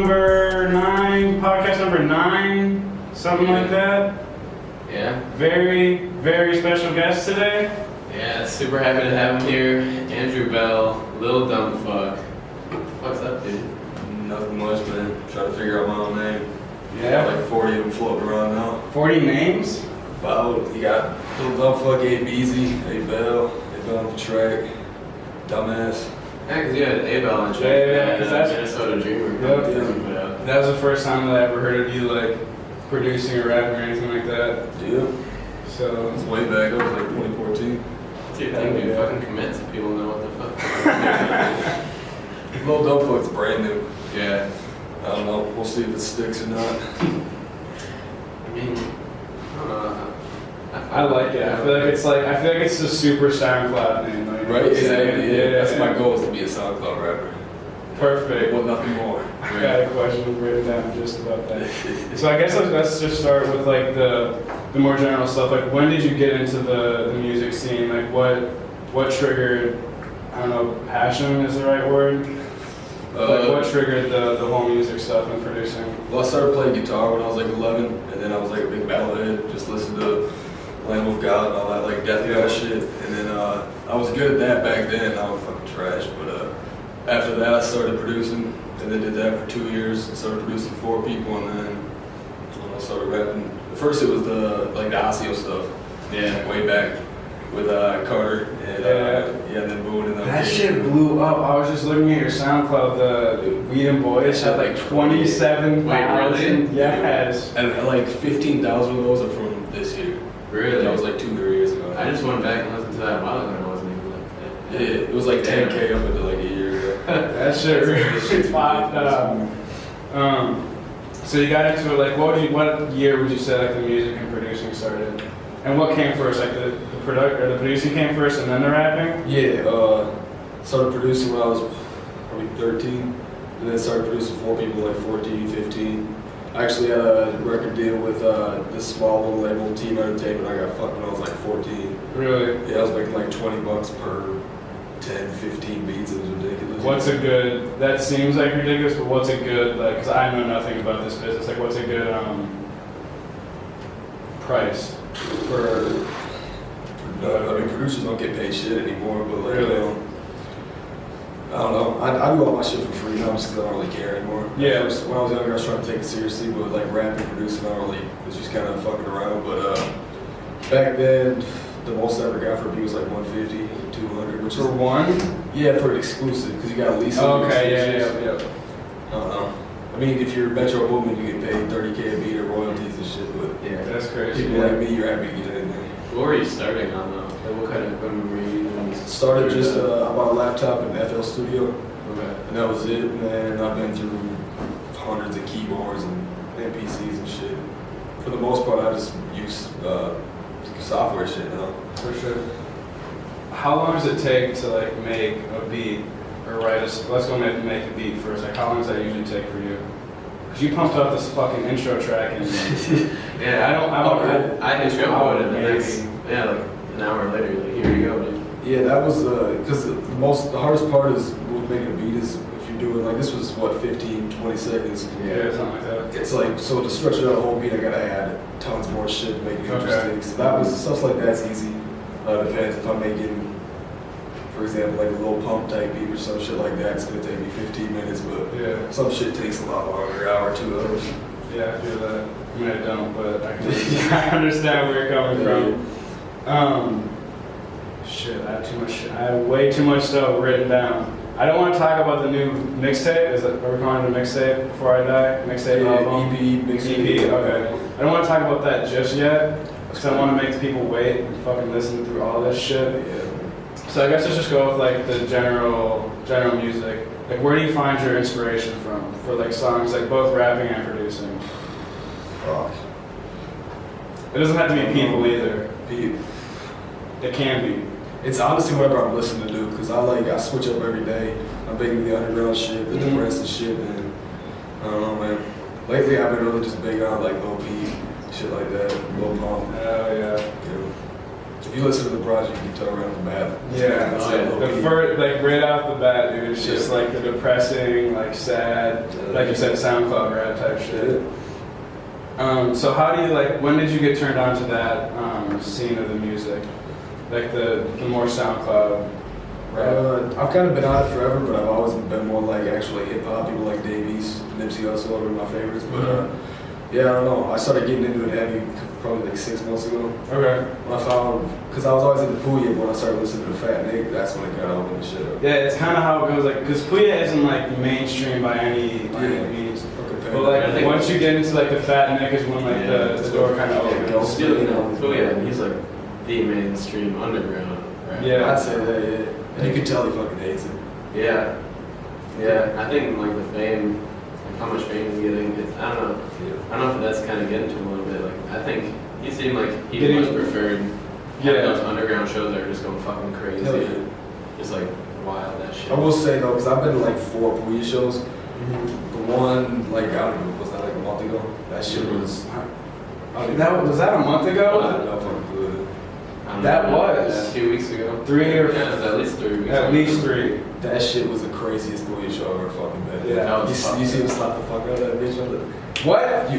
podcast number 9, something like that. Yeah. Very, very special guest today. Yeah, super happy to have him here. Andrew Bell, Lil Dumb Fuck. What's up, dude? Nothing much, man. Trying to figure out my own name. Yeah. Got like 40 of them floating around now. 40 names? About, you got Lil Dumb Fuck, A. Beezy, A. Bell, A. Bell on the track, Dumbass. Yeah, because you had A-Bell on track. Yeah, because that's Minnesota Dreamer. Yep. That was the first time that I ever heard of you like producing or rapping or anything like that. Yeah. So It's way back. That was like 2014. Dude, think we fucking commit so people know what the fuck. Lil Dumb Fuck's brand new. Yeah. I don't know. We'll see if it sticks or not. I mean, I don't know. I like it. I feel like it's a super SoundCloud name. Like, Right? Exactly. Yeah. That's my yeah. goal, is to be a SoundCloud rapper. Perfect. Well, nothing more. I got a question written down just about that. So I guess let's just start with like the more general stuff. Like, when did you get into the music scene? Like, what triggered? I don't know. Passion is the right word. Like, what triggered the whole music stuff and producing? Well, I started playing guitar when I was like 11, and then I was like a big metalhead. Just listened to Lamb of God and all that like death metal shit. And then I was good at that back then. Now I'm fucking trash. But after that, I started producing, and then did that for 2 years. And started producing 4 people, and then I started rapping. At first, it was the Osseo stuff. Yeah. Way back with Carter and then Boone and That shit blew up. I was just looking at your SoundCloud. The Weed and Boys had like 27,000. Really? Yes. And like 15,000 of those are from this year. Really? That was like 2 or 3 years ago. I just went back and listened to that a while ago and I wasn't even like that. It was like 10K up until like a year ago. That shit really popped up. So you got into it, like, what year would you say like the music and producing started? And what came first, like the producing came first and then the rapping? Yeah, started producing when I was probably 13, and then started producing 4 people like 14, 15. I actually had a record deal with this small little label, Team Entertainment. I got fucked when I was like 14. Really? Yeah, I was making like $20 per 10, 15 beats. It was ridiculous. What's a good, that seems like ridiculous, but what's a good, like, because I know nothing about this business, like what's a good price for... I mean, producers don't get paid shit anymore, but like, Really? I don't know. I do all my shit for free now just because I don't really care anymore. Yeah. First, when I was younger, I was trying to take it seriously, but like rapping, producing, I don't really, it was just kind of fucking around. But back then, the most I ever got for a beat was like 150, 200, which For is one? yeah, for an exclusive, because you got to lease it. Okay, yeah. I don't know. I mean, if you're Metro Boomin, you get paid 30K a beat or royalties and shit, but Yeah. That's crazy. people like me, you're happy to get anything. What were you starting on though? Like, what kind of equipment were you using? Started just I bought a laptop in FL Studio. Okay. And that was it, and I've been through hundreds of keyboards and MPCs and shit. For the most part, I just use software shit now. For sure. How long does it take to like make a beat or write a, let's go make a beat first. Like, how long does that usually take for you? Because you pumped out this fucking intro track and Yeah, I intro coded the maybe. next, like an hour later, like, here you go, dude. Yeah, that was because the hardest part is with making a beat is if you're doing like this was what 15, 20 seconds. Yeah, something like that. It's like so to stretch out a whole beat, I gotta add tons more shit to make it Okay. interesting. So that was stuff like that's easy. Depends if I'm making, for example, like a little pump type beat or some shit like that. It's gonna take me 15 minutes, but Yeah. some shit takes a lot longer, hour, 2 hours. Yeah, I feel that. I mean, I don't, but I can I understand where you're coming from. Shit, I have too much shit. I have way too much stuff written down. I don't want to talk about the new mixtape. Are we calling it a mixtape before I die? Mixtape album? EP, mixtape. EP, okay. I don't want to talk about that just yet, because I want to make people wait and fucking listen through all this shit. Yeah. So I guess let's just go with like the general music. Like, where do you find your inspiration from for like songs, like both rapping and producing? Fuck. It doesn't have to be people either. Beat. It can be. It's honestly whatever I'm listening to do, because I switch up every day. I'm big into the underground shit, the depressing shit, and I don't know, man. Lately I've been really just big on like Lil Peep, shit like that, Lil Pump. Oh yeah. You know, If you listen to the project, you can tell right off the bat. Yeah. It's Oh, like yeah. low The key. first, like right off the bat, dude, it's just Yeah. like the depressing, like sad, like you said, SoundCloud rap type shit. So how do you like? When did you get turned on to that scene of the music, like the more SoundCloud rap? I've kind of been on it forever, but I've always been more like actually hip hop. People like Davies, Nipsey Hussle are my favorites. But yeah, I don't know. I started getting into it heavy probably like 6 months ago. Okay. When I found, because I was always into Puya, but when I started listening to Fat Nick, that's when it got open and shit up. Yeah, it's kind of how it goes. Like, cause Puya isn't like mainstream by any means. But like once you get into like the Fat Nick is when like the door kind of opens. Still, you know, oh yeah, he's like the mainstream underground, right? Yeah. I'd say that, yeah. And you can tell he fucking hates it. Yeah. Yeah, I think like the fame, like how much fame he's getting, I don't know. I don't know if that's kind of getting to him a little bit. Like, I think he seemed like he much preferred having those underground shows that are just going fucking crazy. Hell yeah. Just like wild, that shit. I will say though, because I've been to like 4 Puya shows. The one, like, I don't know, was that like a month ago? That shit was. Was that a month I ago? don't know if I'm good. I don't That know, was. a few weeks ago. 3 or Yeah, it was at least 3 weeks. at ago. least 3. That shit was the craziest Puya show I've ever fucking been. Yeah. That was You see him slap the fuck out of that bitch on the. What?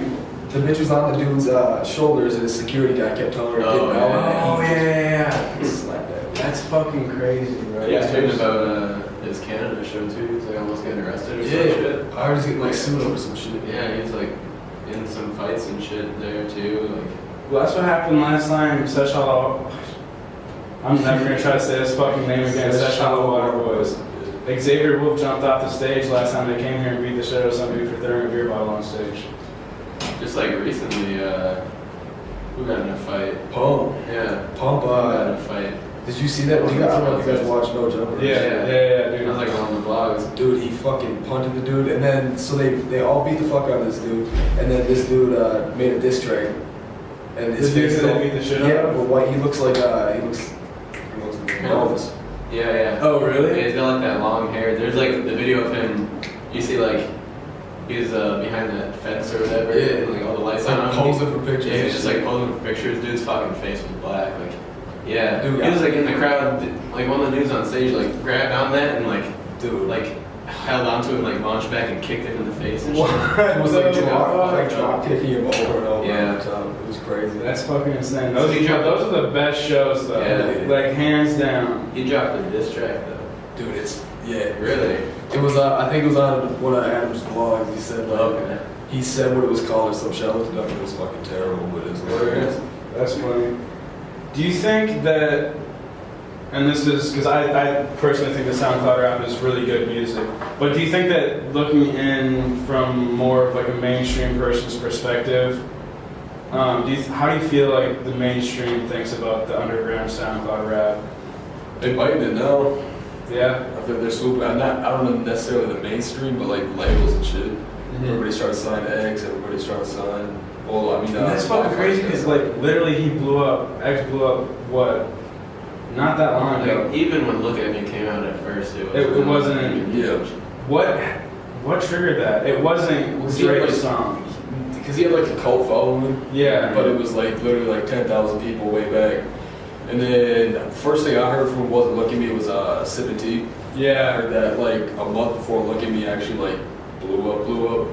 The bitch was on the dude's shoulders, and his security guy kept telling her to get down. Oh yeah. He slapped that bitch. That's fucking crazy, bro. Yeah, he's talking about his Canada show too. He's like almost getting arrested or some Yeah, shit. I heard he's getting like sued over some shit. Yeah, he's like in some fights and shit there too. Like, Well, that's what happened last time. Seshal. I'm never gonna try to say this fucking name again. Seshal Water Boys. Xavier Wolf jumped off the stage last time they came here and beat the shit out of somebody for throwing a beer bottle on stage. just like recently, who got in a fight? Pump. Yeah, Pump, who got in a fight? did you see that? I don't know if you guys watched No Jumper. Yeah, I dude. was like on the blogs. Dude, he fucking punted the dude, and then, so they all beat the fuck out of this dude, and then this dude made a diss track. And his The dude face that beat the shit out Yeah, of him? but what, he looks like, he looks Elvis. Yeah. Oh, Yeah, really? he's got like that long hair. There's like the video of him. You see like he's behind that fence or whatever. Yeah. And, like all the lights It's like on him. posing for pictures. Yeah, he's just like posing for pictures. Dude's fucking face was black. Like, yeah. Dude, he was like in the crowd. Like one of the dudes on stage like grabbed on that and Dude, like held onto him, like launched back and kicked him in the face and What? shit. it was like the drop kicking him over and over. Yeah. Every time. It was crazy. That's fucking insane. Those are the best shows though. Yeah. Like hands down. He dropped a diss track though. Dude, yeah. Really? It was, I think it was on one of Adam's vlogs. He said, like, Okay. he said what it was called or some shit. I looked it up and it was fucking terrible, but it was hilarious. That's funny. Do you think that, and this is, because I personally think the SoundCloud rap is really good music, but do you think that looking in from more of like a mainstream person's perspective, how do you feel like the mainstream thinks about the underground SoundCloud rap? They biting it now. Yeah? I think they're super. I don't know necessarily the mainstream, but like labels and shit. Everybody's trying to sign X. Everybody's trying to sign. Well, I mean, That's fucking crazy because like literally he blew up, X blew up, what? Not that long ago. Like, even when Look At Me came out at first, It wasn't. Yeah. What triggered that? It wasn't Was he, Drake's like- song. Because he had like a cult following, Yeah. but it was like literally like 10,000 people way back. And then the first thing I heard from him wasn't Look At Me, it was Sippin' Tea. I Yeah. heard that like a month before Look At Me actually like blew up.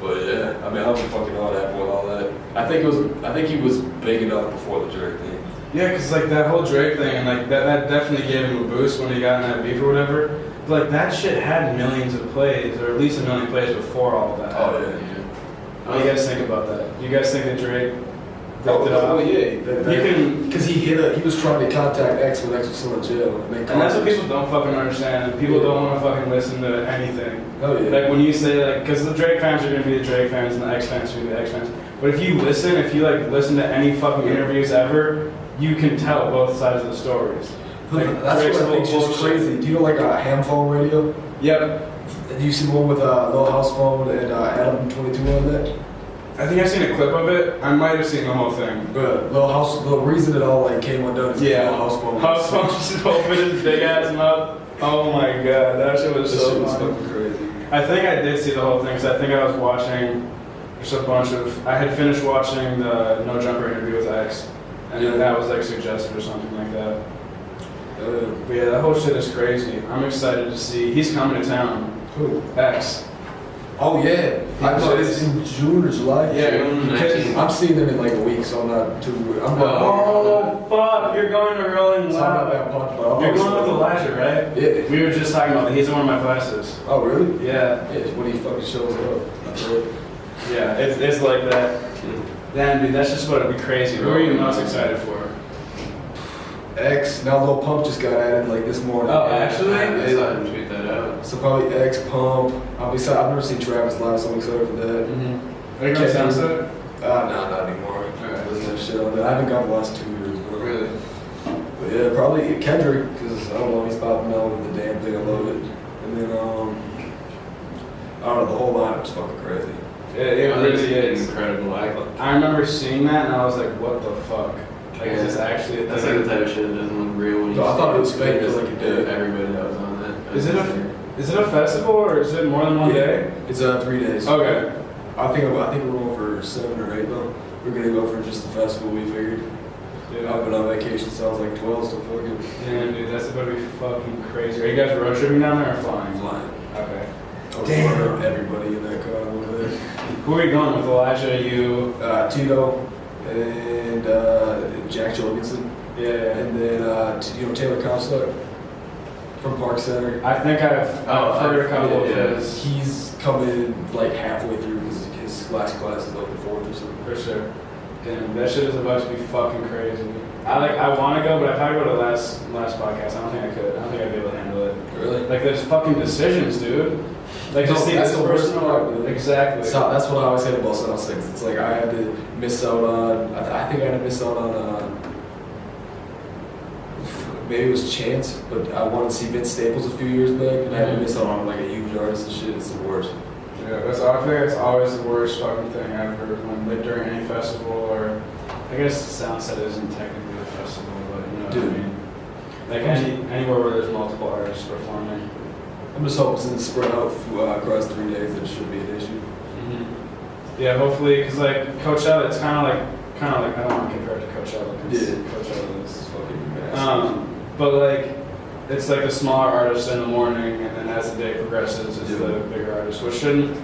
But yeah, I mean, I don't fucking know what happened with all that. I think he was big enough before the Drake thing. Yeah, because like that whole Drake thing and like that definitely gave him a boost when he got in that beef or whatever. But like that shit had millions of plays, or at least a million plays before all of that. Oh happened. yeah. What do you guys think about that? Do you guys think that Drake ripped it off? Yeah. You can, Because he was trying to contact X when X was still in jail. and that's what people don't fucking understand. And people don't want to fucking listen to anything. Oh yeah. Like when you say like, because the Drake fans are gonna be the Drake fans and the X fans are gonna be the X fans. But if you listen to any fucking interviews ever, you can tell both sides of the stories. Like, That's Drake's what I think is full just bullshit. crazy. Do you know like a ham phone radio? Yep. Do you see the one with Lil House Phone and Adam 22 on that? I think I've seen a clip of it. I might have seen the whole thing. But the reason it all like came undone is Yeah. Lil House Phone. House phone just opened his big ass mouth. Oh my god, that shit was This so shit was funny. fucking crazy. I think I did see the whole thing because I think I was watching just a bunch of. I had finished watching the No Jumper interview with X, and then that was like suggested or something like that. But yeah, that whole shit is crazy. I'm excited to see. He's coming to town. Who? X. Oh yeah, I thought it's in June or July. Yeah, June because 19th. I'm seeing them in like a week, so I'm not too. I'm not. oh fuck, you're going to Rolling So I'm not Loud. that pumped, but I'm You're going with excited. Elijah, right? Yeah. We were just talking about that. He's in one of my classes. Oh really? Yeah, Yeah. When he fucking shows up. That's it. yeah, it's like that. Damn, dude, that's just what would be crazy. Who are you most excited for? X. Now Lil Pump just got added like this morning. Oh, actually? I saw him tweet that out. So probably X, Pump. I've never seen Travis live, so I'm excited for that. Mm-hmm. Are you going to Sunset? Nah, not anymore. Alright. Doesn't have shit on that. I haven't gone the last 2 years. Bro. Really? But yeah, probably Kendrick, because I don't know, he's popping out with the damn thing. I love it. And then I don't know, the whole lineup's fucking crazy. It really is. Incredible. I remember seeing that and I was like, what the fuck? Like, is this actually a That's thing? like the type of shit that doesn't look real when you No, I see thought it was fake, Just like it did. Everybody that was on that. Is it a festival or is it more than one day? It's 3 days. Okay. I think we're going for 7 or 8 though. We're gonna go for just the festival. We figured. Yeah. I've been on vacation since I was like 12, so fucking Damn, dude, that's about to be fucking crazy. Are you guys road tripping down there or flying? flying. Okay. Damn. Everybody in that car over there. Who are you going with? Elijah, you? Tito and Jack Jorgensen. Yeah. And then Taylor Comstock from Park Center. I think I've heard a couple of yeah. his. He's coming like halfway through because his last class is like the 4th or something. For sure. Damn, that shit is about to be fucking crazy. I want to go, but I talked about it last podcast. I don't think I could. I don't think I'd be able to handle it. Really? Like, there's fucking decisions, dude. Like, No, just see that's this the worst personal. part, dude. Exactly. So that's what I always hate about South Six. It's like I had to miss out on. I think I had to miss out on. Maybe it was Chance, but I wanted to see Vince Staples a few years back, and I had to miss out on like a huge artist and shit. It's the worst. Yeah, that's I feel like it's always the worst fucking thing ever when like during any festival or I guess Soundset isn't technically a festival, but you know what Dude. I mean. Like anywhere where there's multiple artists performing. I'm just hoping since it's spread out across 3 days, that it shouldn't be an issue. Yeah, hopefully, because like Coachella, it's kind of like I don't want to compare it to Coachella. 'Cause Yeah. Coachella is Fucking massive. but like it's like the smaller artists in the morning, and then as the day progresses, it's Yeah. the bigger artists, which shouldn't.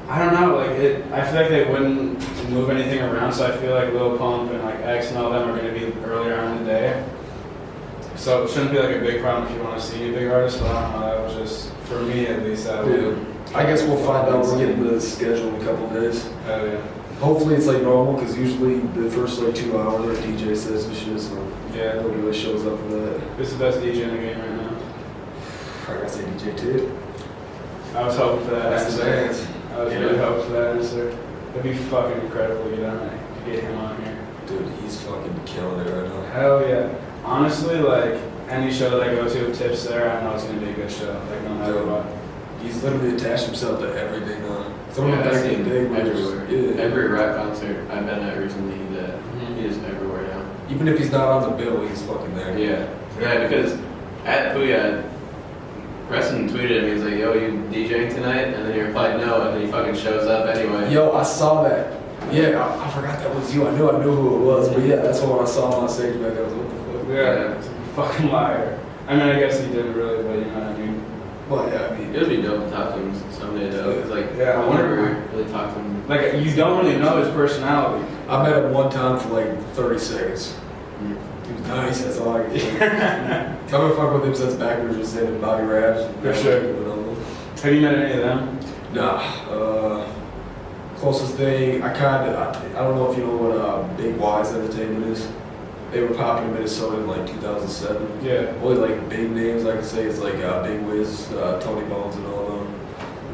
I don't know, like I feel like they wouldn't move anything around, so I feel like Lil Pump and like X and all them are going to be earlier on in the day. So it shouldn't be like a big problem if you want to see any big artists, but I don't know, that was just, for me at least, that would. I guess we'll find out. We're getting the schedule in a couple days. Oh yeah. Hopefully it's like normal, because usually the first like 2 hours our DJ says and shit, so Yeah. nobody really shows up for that. Who's the best DJ in the game right now? I gotta say DJ too. I was hoping for that That's the answer. dance. I was really hoping for that answer. It'd be fucking incredible to get on there, to get him on here. Dude, he's fucking killing it right now. Hell yeah. Honestly, like, any show that I go to with Tips there, I know it's gonna be a good show, like no matter what. He's literally attached himself to everything now. Some Yeah, of I've them back seen in the day were just- everywhere. yeah. Every rap concert I've been at recently, he is everywhere now. Even if he's not on the bill, he's fucking there. Yeah, because at Puya, Preston tweeted at me, he was like, yo, you DJing tonight? And then he replied no, and then he fucking shows up anyway. Yo, I saw that. Yeah, I forgot that was you. I knew who it was, but yeah, that's what I saw him on stage back. I was what the fuck. Yeah, it's a fucking liar. I mean, I guess he didn't really, but you know what I mean. Well, yeah, I mean, It would be dope to talk to him someday though, because like, Yeah, I I wonder- never really talked to him. Like, you don't really know his personality. I met him one time for like 30 seconds. Mm. He was nice, that's all I can say. I've been fucking with him since back when we were just saying Bobby Rabs. For sure. Have you met any of them? Nah, closest thing, I don't know if you know what Big Wise Entertainment is. They were popping in Minnesota in like 2007. Yeah. Only like big names I can say is like Big Wiz, Tony Bones and all of them.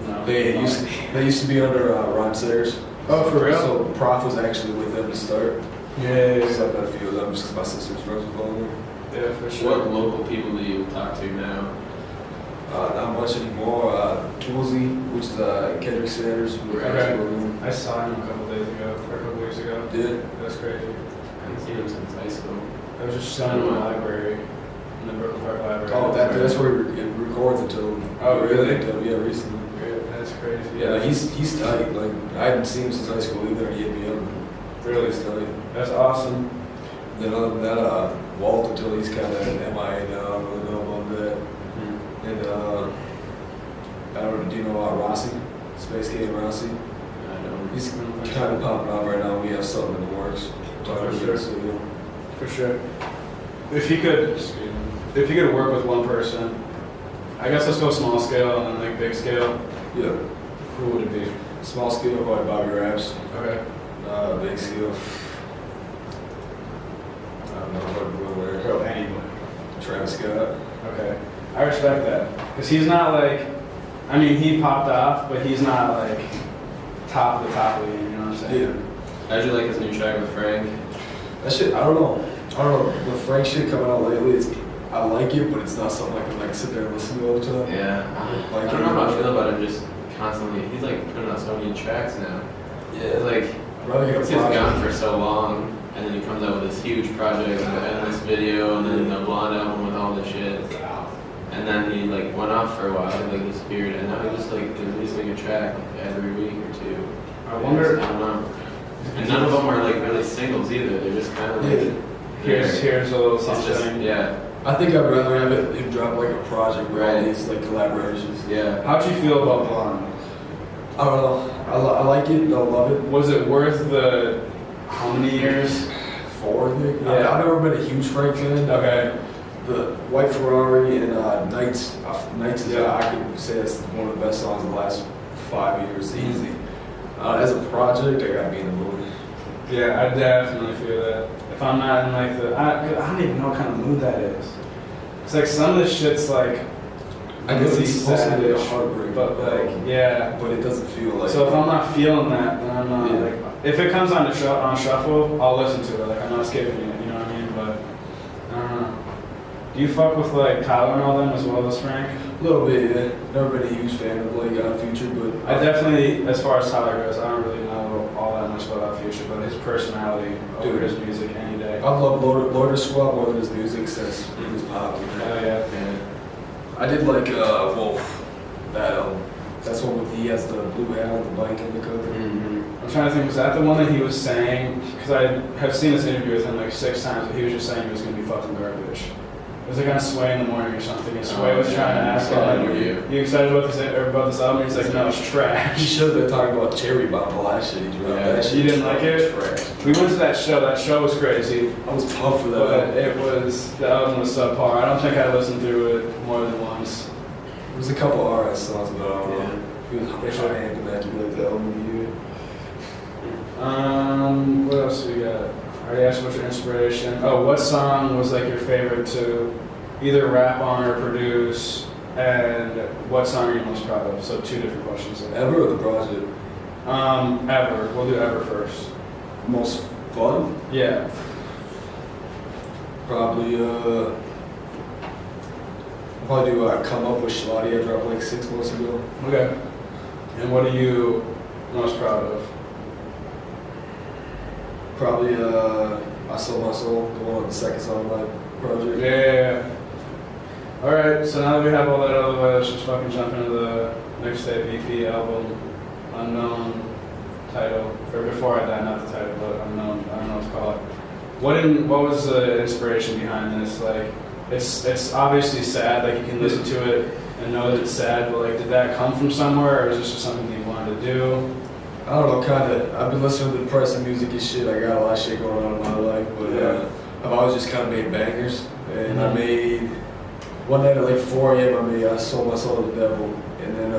No. They used to be under Rhyme Sayers. Oh, for real? So Prof was actually with them to start. Yeah. So I've met a few of them just because my sister's friends with all of them. Yeah, for sure. What local people do you talk to now? Not much anymore. Woolsey, which is Kendrick Sanders. We're Okay. actually with him. I saw him a couple days ago, or a couple weeks ago. Did? That's crazy. I haven't seen him since high school. I was just showing him in the library, in the Brooklyn Park Library. Oh, that's where he records until. Oh, really? Yeah, recently. That's crazy. Yeah, he's tight. Like I hadn't seen him since high school either. He hit me up. Really? He's tight. That's awesome. Then other than that, Walt until he's kind of MIA now. I don't really know about that. And I don't know, do you know Rossi? Space Cave Rossi? I don't. He's kind of popping up right now. We have something in the works. For sure. If you could work with one person, I guess let's go small scale and then like big scale. Yeah. Who would it be? Small scale, probably Bobby Raps. Okay. Big scale. I don't know if I'd go there. Go anyway. Travis Scott. Okay. I respect that. Because he's not like, I mean, he popped off, but he's not like top of the top league, you know what I'm saying? Yeah. How'd you like his new track with Frank? That shit, I don't know. The Frank shit coming out lately, I like it, but it's not something I can like sit there and listen to all the time. Yeah. Like I don't know how I feel about him just constantly. He's like putting out so many tracks now. Yeah. It's like, I'd rather get a he's project. gone for so long, and then he comes out with this huge project, and this video, and then the blonde album with all this shit. And then he like went off for a while, he like disappeared, and now he just like is releasing a track like every week or two. I wonder. I don't know. And none of them are like really singles either. They're just kind of like Here's a little it's just something. yeah. I think I'd rather have it him drop like a project with all Right. these like collaborations. Yeah. How'd you feel about Blonde? I don't know. I like it. I love it. Was it worth the how many years? 4, I think. Yeah. I've never been a huge Frank fan. Okay. The White Ferrari and Nights. Nights is Yeah. I could say that's one of the best songs of the last 5 years, easy. As a project, I gotta be in the mood. Yeah, I definitely feel that. If I'm not in like I don't even know what kind of mood that is. It's like some of this shit's like, I guess it's supposed to be a sad-ish, heartbreak, but like, yeah. but it doesn't feel like. So if I'm not feeling that, then I'm not Yeah. like. If it comes on on shuffle, I'll listen to it. Like I'm not skipping it. You know what I mean? But I don't know. Do you fuck with like Tyler and all them as well as Frank? A little bit, yeah. Never been a huge fan of like Future, but I definitely, as far as Tyler goes, I don't really know all that much about Future, but his personality over Dude. his music any day. I've loved Loader Squad more than his music since he was popular. Oh yeah. Yeah. I did like Wolf, that album. That's one with he has the blue hat on the bike in the cover. Mm-hmm. I'm trying to think, was that the one that he was saying? Because I have seen this interview with him like 6 times, but he was just saying he was going to be fucking garbage. It was like on Sway in the morning or something, and Sway was trying to ask him, like, you excited about this album? And he's like, no, it's He trash. should have been talking about Cherry Bomb, all that shit he dropped. Yeah. That shit You didn't like it? Trash. We went to that show was crazy, I was pumped for that. but the album was subpar. I don't think I listened through it more than once. There was a couple RS songs, but I don't know. Yeah. He was trying to hand that to be like the album of the year. What else do we got? I already asked about your inspiration. Oh, what song was like your favorite to either rap on or produce, and what song are you most proud of? So 2 different questions there. Ever or the project? Ever. We'll do ever first. Most fun? Yeah. Probably do Come Up with Shlotty. I dropped like 6 months ago. Okay. And what are you most proud of? Probably I Sold My Soul, the one on the second song of my project. Yeah. All right. So now that we have all that out of the way, let's just fucking jump into the mixtape EP album, unknown title. Or Before I Die, not the title, but unknown. I don't know what to call it. What was the inspiration behind this? Like, it's obviously sad. Like you can listen to it and know that it's sad, but like, did that come from somewhere, or is this just something that you wanted to do? I don't know, kind of. I've been listening to depressing music and shit. I got a lot of shit going on in my life, but I've always just kind of made bangers. And I made one night at like 4 a.m. I Sold My Soul to the Devil, and then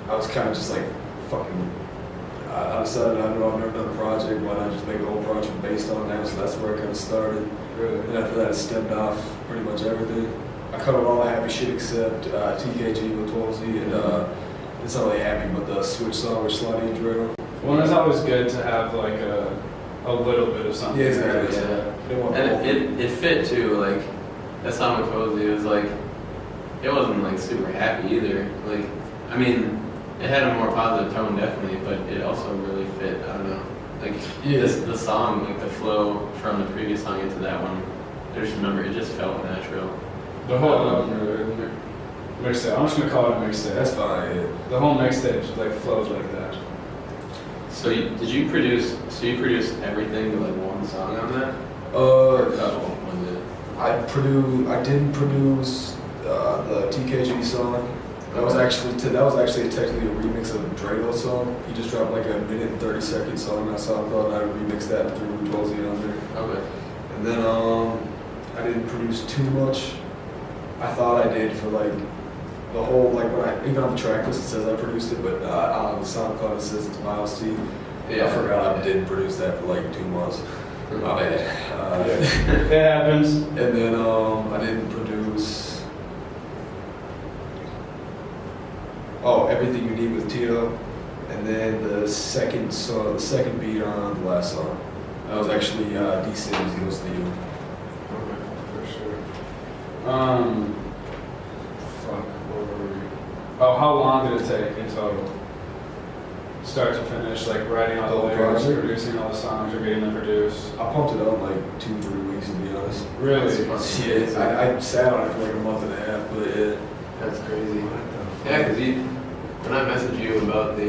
I was kind of just like fucking. I decided I've never done a project. Why not just make a whole project based on that? So that's where it kind of started. Really? And after that, it stemmed off pretty much everything. I cut out all the happy shit except TKG with 12Z and. It's not really happy, but the Switch song with Slotty and Drill. Well, it's always good to have like a little bit of something. Yeah, exactly. Yeah. They want And it fit too, like, that song with Cozy was like, it wasn't like super happy either. Like, I mean, it had a more positive tone definitely, but it also really fit, I don't know. Like, the song, like the flow from the previous song into that one, I just remember it just felt natural. The whole mixtape. I'm just gonna call it a mixtape. That's fine. Yeah. The whole mixtape just like flows like that. So you produced everything to like one song on that? Was it? I didn't produce the TKG song. That was actually technically a remix of Drago's song. He just dropped like a 1:30 song on SoundCloud, and I remixed that through 12 Under. Okay. And then I didn't produce too much. I thought I did for like the whole even on the track list it says I produced it, but on the SoundCloud it says it's Miles T. Yeah. I forgot I didn't produce that for like 2 months. My bad. It happens. And then I didn't produce. Everything You Need with Tito, and then the second beat on the last song. That was actually D City's Goes to You. Okay, for sure. Fuck, where were we? Oh, how long did it take in total? Start to finish, like writing all the lyrics, project? producing all the songs, or getting them produced? I pumped it up in like 2-3 weeks, to be honest. Really? Yeah, I sat on it for like a month and a half, but yeah. That's crazy. Yeah, because when I messaged you about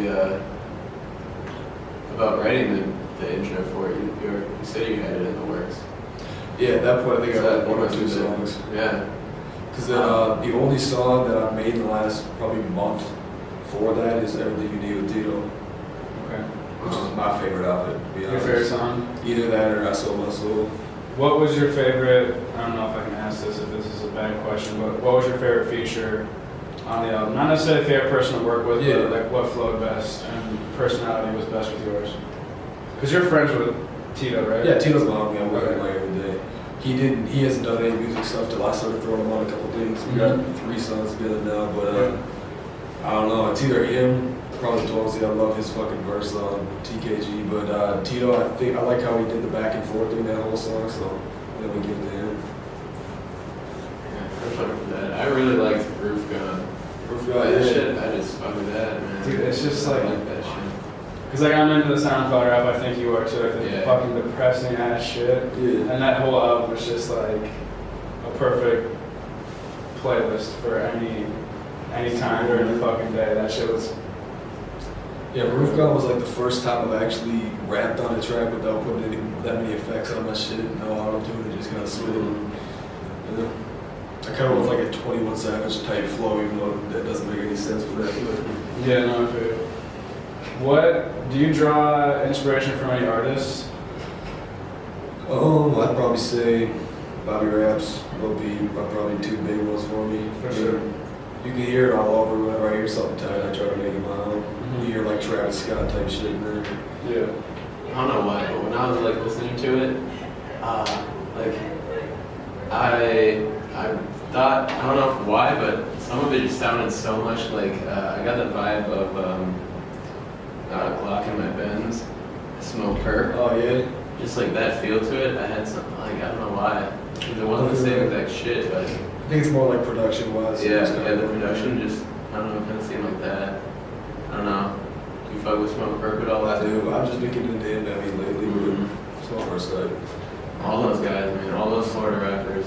about writing the intro for it, you said you had it in the works. Yeah, at that point I think I had one or must two have been- songs. Yeah. Because then the only song that I made in the last probably month for that is Everything You Need with Tito, Okay. which is my favorite outfit, to be Your honest. favorite song? Either that or I Sold My Soul. What was your favorite, I don't know if I can ask this, if this is a bad question, but what was your favorite feature on the album? Not necessarily favorite person to work with, Yeah. but like what flowed best and personality was best with yours? Because you're friends with Tito, right? Yeah, Tito's my homie. I work with him Okay. like every day. He hasn't done any music stuff till I started throwing him on a couple things. We got 3 songs together now, but I don't know. It's either him, probably Twelsey. I love his fucking verse on TKG, but Tito, I like how he did the back and forth thing that whole song, so then we give it to him. Yeah, I'm fucking with that. I really liked Roof Gun. That shit, I just fuck with that, man. Dude, it's just like- I like that shit. Because like I'm into the SoundCloud rap, I think you are too. Like the Yeah. fucking depressing ass shit. Yeah. And that whole album was just like a perfect playlist for any time during the fucking day. That shit was. Yeah, Roof Gun was like the first time I've actually rapped on a track without putting that many effects on my shit. No auto-tune, it just kind of spit. Yeah. I kind of went like a 21 Savage type flow, even though that doesn't make any sense for that. But Yeah, no, I feel you. What do you draw inspiration from any artists? I'd probably say Bobby Raps will be probably 2 big ones for me. For sure. You can hear it all over. Whenever I hear something tight, I try to make it my own. Mhm. You hear like Travis Scott type shit in there. Yeah. I don't know why, but when I was like listening to it, like I thought, I don't know why, but some of it just sounded so much like I got the vibe of Glock in my Benz, Smoke Perp. Oh yeah. Just like that feel to it, I had something like I don't know why. 'Cause it wasn't the same exact shit, but I think it's more like production wise. yeah, the production just I don't know, kind of seemed like that. I don't know. Do you fuck with Smoke Perp at all? I do. I've just been getting into NW lately, Mhm. but it's my first time. All those guys, man, all those Florida rappers.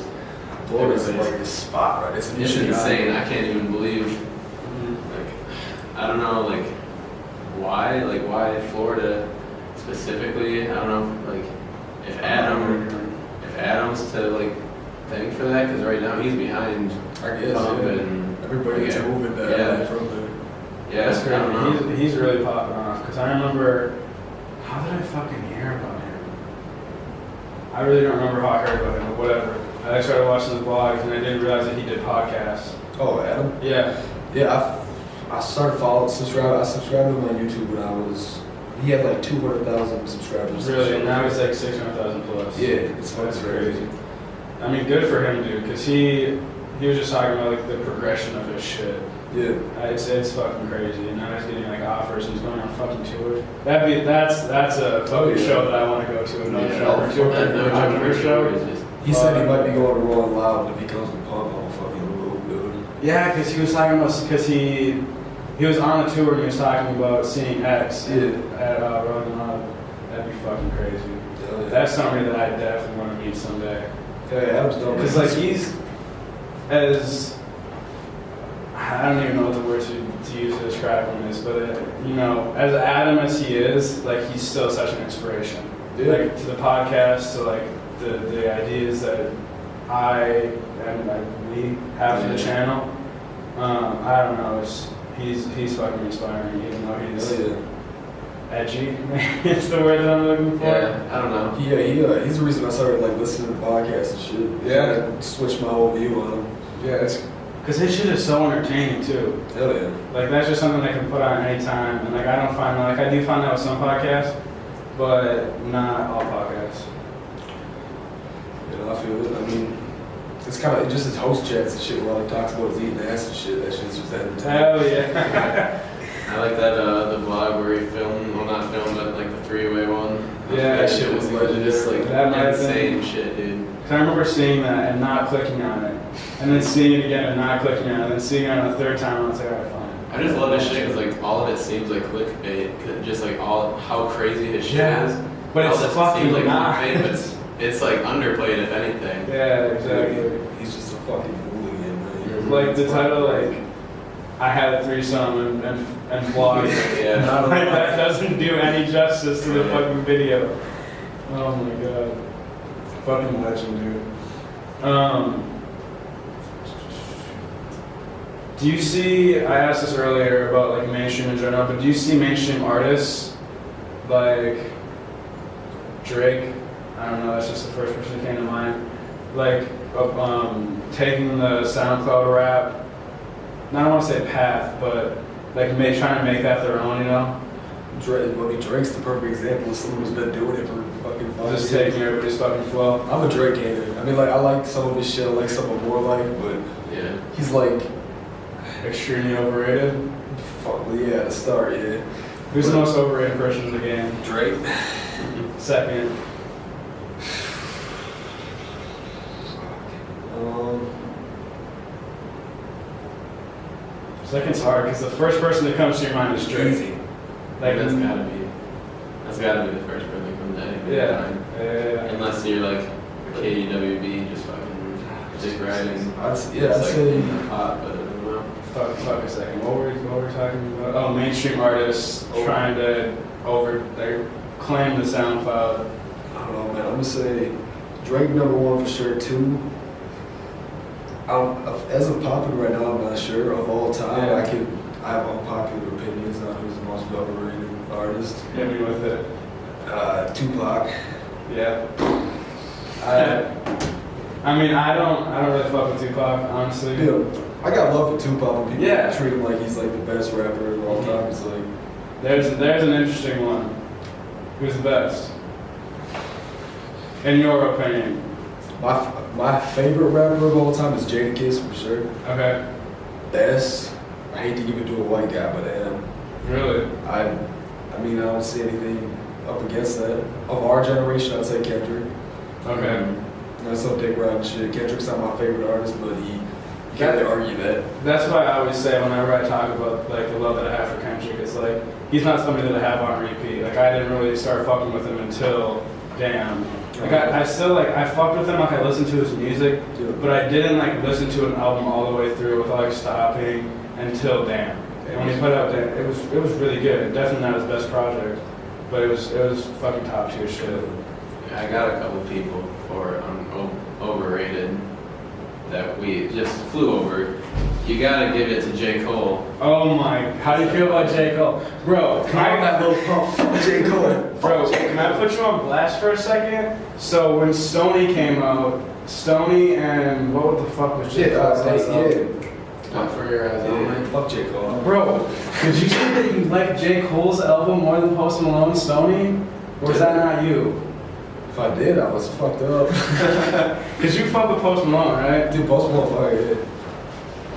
Florida's like this spot, right? It's It's insane. I can't even believe. Mhm. Like, I don't know, like why Florida specifically? I don't know, like if Adam's to like thank for that, because right now he's behind I guess. Pump Yeah. and Everybody's yeah. moving that Yeah. from there. yeah, That's I don't know. great. He's really popping off. Because I remember, how did I fucking hear about him? I really don't remember how I heard about him, but whatever. I started watching his vlogs and I didn't realize that he did podcasts. Oh, Adam. Yeah. Yeah, I started following, I subscribed to him on YouTube when he had like 200,000 subscribers. Really, and now he's like 600,000 plus. Yeah, it's fucking That's crazy. crazy. I mean, good for him, dude, because he was just talking about like the progression of his shit. Yeah. It's fucking crazy, and now he's getting like offers, and he's going on fucking tour. That's a fucking yeah. show that I want to go to. A No Yeah, Jumper tour. that No Jumper show is just He said he might be going to Rolling Loud, but if he comes with Pump, I'm fucking real good. Yeah, because he was talking about he was on the tour and he was talking about seeing X at Rolling Loud. That'd be fucking crazy. Hell yeah. That's somebody that I definitely want to meet someday. Hey, Adam's done. Because like he's as I I don't even know what the word to use to describe him is, but you know, as Adam as he is, like he's still such an inspiration. Yeah. Like to the podcast, to like the ideas that I and like we have for the channel. I don't know. He's fucking inspiring, even though he's edgy. Maybe it's the word that I'm looking for. Yeah, I don't know. He's the reason I started like listening to podcasts and shit. Yeah. I switched my whole view on him. Yeah, it's because his shit is so entertaining too. Hell yeah. Like that's just something I can put on anytime, and like I don't find that, like I do find that with some podcasts, but not all podcasts. You know, I feel it. I mean, it's kind of just his host chats and shit where like talks about his eating ass and shit. That shit's just entertaining. Hell yeah. I like that the vlog where he filmed, well not filmed, but like the three-way one. Yeah, that shit was legendary. Just like that might have insane been, shit, dude. Cause I remember seeing that and not clicking on it, and then seeing it again and not clicking on it, and then seeing it on the third time, and I was like, alright, fine. I just love his shit because like all of it seems like clickbait, just like all how crazy his shit is. But it's All of it fucking seems like not. clickbait, but it's like underplayed if anything. Yeah, exactly. He's just a fucking hooligan, man. Like the title, like I had a threesome and vlogged. Yeah. Like, that doesn't do any justice to the fucking video. Oh my god. Fucking legend, dude. Do you see, I asked this earlier about like mainstream in general, but do you see mainstream artists like Drake? I don't know, that's just the first person that came to mind. Like taking the SoundCloud rap, not I want to say path, but like trying to make that their own, you know? Drake's the perfect example of someone who's been doing it for fucking 5 years. Just taking everybody's fucking flow. I'm a Drake hater. I mean, like, I like some of his shit, I like some of more like, but Yeah. he's like, Extremely overrated. fuck, yeah, at the start, yeah. Who's the most overrated person in the game? Drake. Second. Second's hard because the first person that comes to your mind is Drake. Easy. Like that's gotta be the first person that comes to anybody's Yeah. mind. Yeah. Unless you're like a KWB, just fucking dick riding. I'd It's say, like hot, but I don't know. Fuck a second. What were we talking about? Oh, mainstream artists trying to claim the SoundCloud. I don't know, man. I'm gonna say Drake #1 for sure. 2. As of popular right now, I'm not sure of all time. Yeah. I have unpopular opinions on who's the most overrated artist. Hit me with it. Tupac. Yeah. I mean, I don't really fuck with Tupac, honestly. Dude, I got love for Tupac when people Yeah. treat him like he's like the best rapper of all time. It's like, There's an interesting one. Who's the best? In your opinion? my favorite rapper of all time is Jadakiss for sure. Okay. Best, I hate to give it to a white guy, but I am. Really? I mean, I don't see anything up against that. Of our generation, I'd say Kendrick. Okay. That's some dick riding shit. Kendrick's not my favorite artist, but you can't really argue that. That's why I always say whenever I talk about like the love that I have for Kendrick, it's like he's not somebody that I have on repeat. Like I didn't really start fucking with him until Damn. Like I still like I fucked with him, like I listened to his music, but I didn't like listen to an album all the way through without like stopping until Damn. And when he put out Damn, it was really good. Definitely not his best project, but it was fucking top tier shit. Yeah, I got a couple people for overrated that we just flew over. You gotta give it to J. Cole. Oh my, how do you feel about J. Cole? Bro, can I that little pump? J. Cole. Bro, can I put you on blast for a second? So when Stoney came out, Stoney and what the fuck was J. Cole's last album? Not for your eyes only. Fuck J. Cole. Bro, did you say that you like J. Cole's album more than Post Malone's Stoney? Or is that not you? If I did, I was fucked up. Cause you fuck with Post Malone, right? Dude, Post Malone fire, yeah.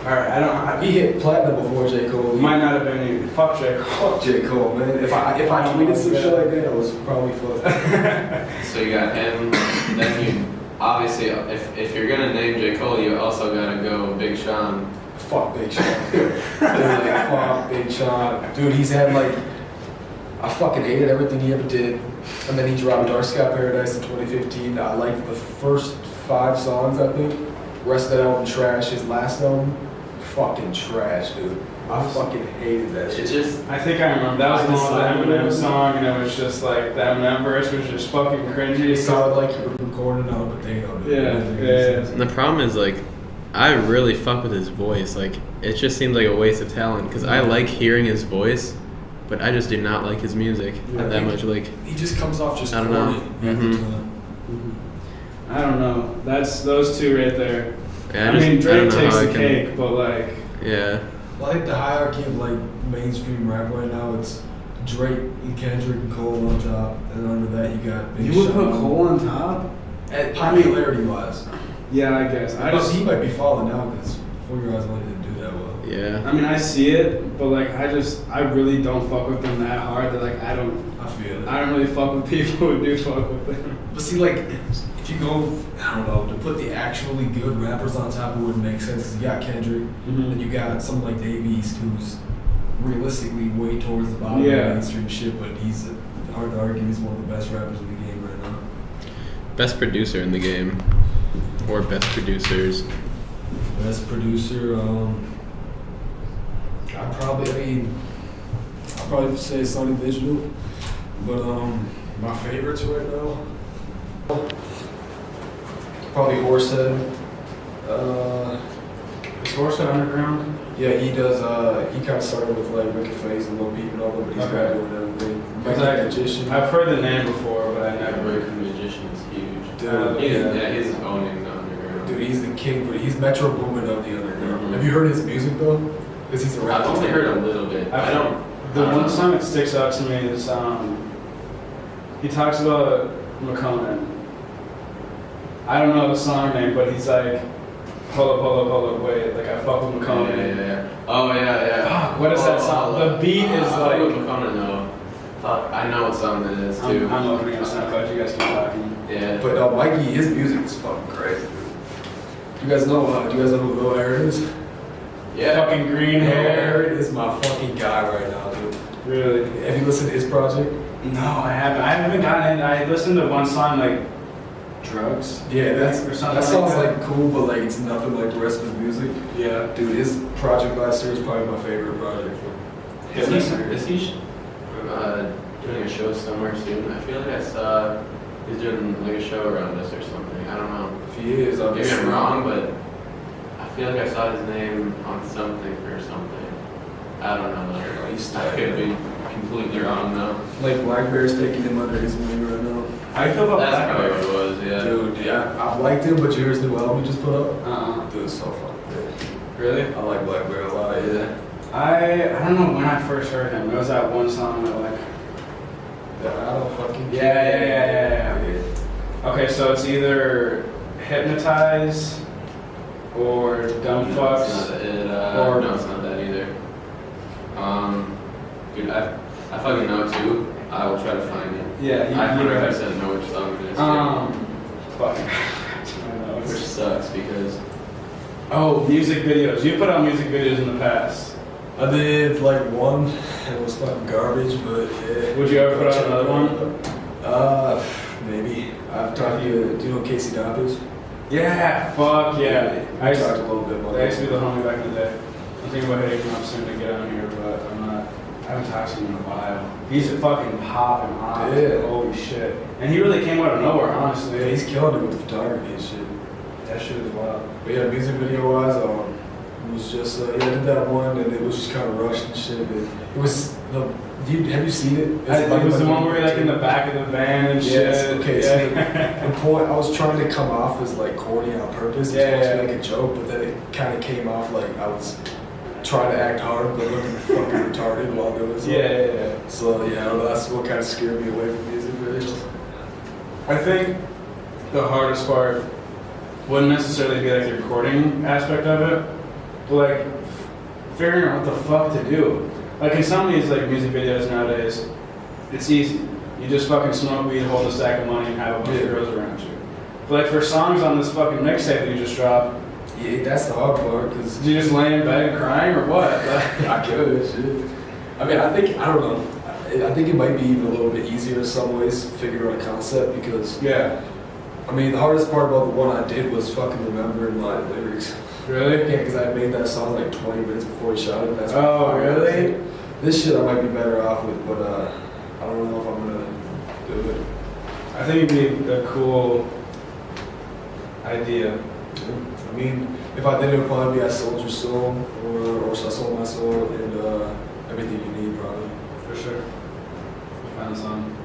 Alright, I don't. He hit platinum before J. Cole. Might not have been you. Fuck J. Cole. Fuck J. Cole, man. If I tweeted some shit like that, I was probably fucked. So you got him. Then you obviously, if you're gonna name J. Cole, you also gotta go Big Sean. Fuck Big Sean. Dude, fuck Big Sean. Dude, he's had like, I fucking hated everything he ever did. And then he dropped Dark Sky Paradise in 2015. I liked the first 5 songs, I think. The rest of that album trash. His last album, fucking trash, dude. I fucking hated that shit. It's just, I think I remember that was the one with the Eminem song, and it was just like the Eminem verse was just fucking cringy. It sounded like you were recording on a potato, dude. Yeah. and the problem is like, I really fuck with his voice. Like, it just seems like a waste of talent because I like hearing his voice, but I just do not like his music that much. Like, he just comes off just I don't know. I don't know. That's those two right there. Yeah, I mean, Drake I don't know takes how I the can- cake, but like, Yeah. Like the hierarchy of like mainstream rap right now, it's Drake and Kendrick and Cole on top, and under that you got Big you would put Sean. Cole on top? At popularity wise. Yeah, I guess. He might be falling out because Before Your Eyes Only didn't do that well. Yeah. I mean, I see it, but like, I really don't fuck with them that hard. That like, I don't really fuck with people who do fuck with them. But see, like, if you go, I don't know, to put the actually good rappers on top, it wouldn't make sense. Because you got Kendrick, and you got someone like Dave East, who's realistically way towards the bottom of mainstream shit, but he's hard to argue he's one of the best rappers in the game right now. Best producer in the game, or best producers. Best producer, I'd probably say Sonny Digital, but my favorites right now, probably Horsehead. Is Horsehead underground? Yeah, he does. He kind of started with like Wicked Face and Lil Peep and all that, but he's Okay. been doing everything. Because Like Magician. I've heard the name before, but I never. American Magician is huge. Dude, He's owning the underground. Dude, he's the king, but he's Metro Boomin of the underground. Mhm. Have you heard his music though? Because he's a rapper. I've only heard a little bit. I don't. The one song that sticks out to me is he talks about McConan. I don't know the song name, but he's like, hold up, wait, like I fuck with McConan. Yeah. Oh yeah. Fuck, what is that song? The beat is like. McConan, no. Fuck, I know what song that is too. I'm looking at SoundCloud. You guys keep talking. Yeah. But Mikey, his music is fucking crazy, dude. Do you guys know who Lil Aaron is? Yeah. Fucking green Lil hair. Aaron is my fucking guy right now, dude. Really? Have you listened to his project? No, I haven't. I haven't gotten in. I listened to one song like Drugs. Yeah, or something that sounds like like cool, but like it's nothing like the rest of his music. Yeah. Dude, his project last year is probably my favorite project from his history. Is he doing a show somewhere soon? I feel like I saw he's doing like a show around us or something. I don't know. If he is, Maybe obviously. I'm wrong, but I feel like I saw his name on something or something. I don't know. Oh, he's I could be completely wrong though. Like Blackbear's taking him under his wing right now. How do you feel about That's Black probably Bear? what it was, yeah. Dude, yeah, I've liked him, but you heard his new album he just put up? Dude, it's so fucking good. Really? I like Blackbear a lot, yeah. I don't know when I first heard him. It was that one song that like. I don't fucking Yeah. Okay, so it's either Hypnotize or Dumb No, Fucks. it's not it. or- No, it's not that either. Dude, I fucking know too. I will try to find it. Yeah, I 100% know which song it is. fucking. Which sucks because Oh, music videos. You put out music videos in the past. I did like one, and it was fucking garbage, but yeah. Would you ever put out another one? Maybe. I've talked to, do you know Casey Doppers? Yeah, fuck yeah. I talked a little bit about I used to be the homie back in the day. I'm thinking about hitting him up soon to get on here, but I'm not. I haven't talked to him in a while. He's fucking popping off. Yeah. Holy shit. And he really came out of nowhere, honestly. Yeah, he's killing it with the photography and shit. That shit is wild. But yeah, music video wise, it was just, I did that one, and it was just kind of rushed and shit, but it was, have you seen it? It was the one where you're like in the back of the van and shit. Yes, okay, so Yeah. the point, I was trying to come off as like corny on purpose, it was supposed to be like a joke, but then it kind of came off like I was trying to act hard, but looking fucking retarded while doing it. Yeah. So yeah, I don't know, that's what kind of scared me away from music videos. I think the hardest part wouldn't necessarily be like the recording aspect of it, but like figuring out what the fuck to do. Like in some of these like music videos nowadays, it's easy. You just fucking smoke weed, hold a stack of money, and have a bunch of girls around you. But like for songs on this fucking mixtape that you just dropped, Yeah, that's the hard part, because did you just lay in bed crying or what? I could, shit. I mean, I don't know. I think it might be even a little bit easier in some ways figuring out a concept, because Yeah. I mean, the hardest part about the one I did was fucking remembering my lyrics. Really? Yeah, because I made that song like 20 minutes before he shot it. That's Oh, really? This shit I might be better off with, but I don't know if I'm gonna do it. I think it'd be a cool idea. I mean, if I did, it would probably be I Sold Your Soul or I Sold My Soul and Everything You Need, probably. For sure. You found a song.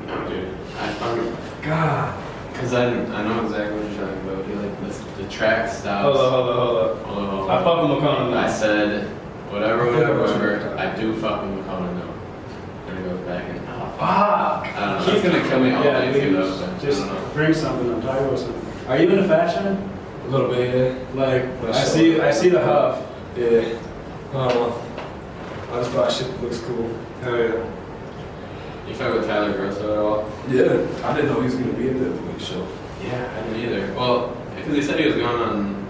No, dude. I found God. because I know exactly what you're talking about. You like this, the track stops. Hold up. Hold I up. fuck with McConnell I now. said, whatever. I do fuck with McConnell now. Then it goes back and, oh, fuck. Fuck. I don't know. He's It's gonna kill me all Yeah, night we too, though. But just I don't know. bring something up. Talk about something. Are you into fashion? A little bit, yeah. Like, But I see the huff. Yeah. I don't know. I just buy shit that looks cool. Hell yeah. You fuck with Tyler Grosso at all? Yeah. I didn't know he was gonna be at the big show. Yeah, I didn't either. Well, because he said he was going on.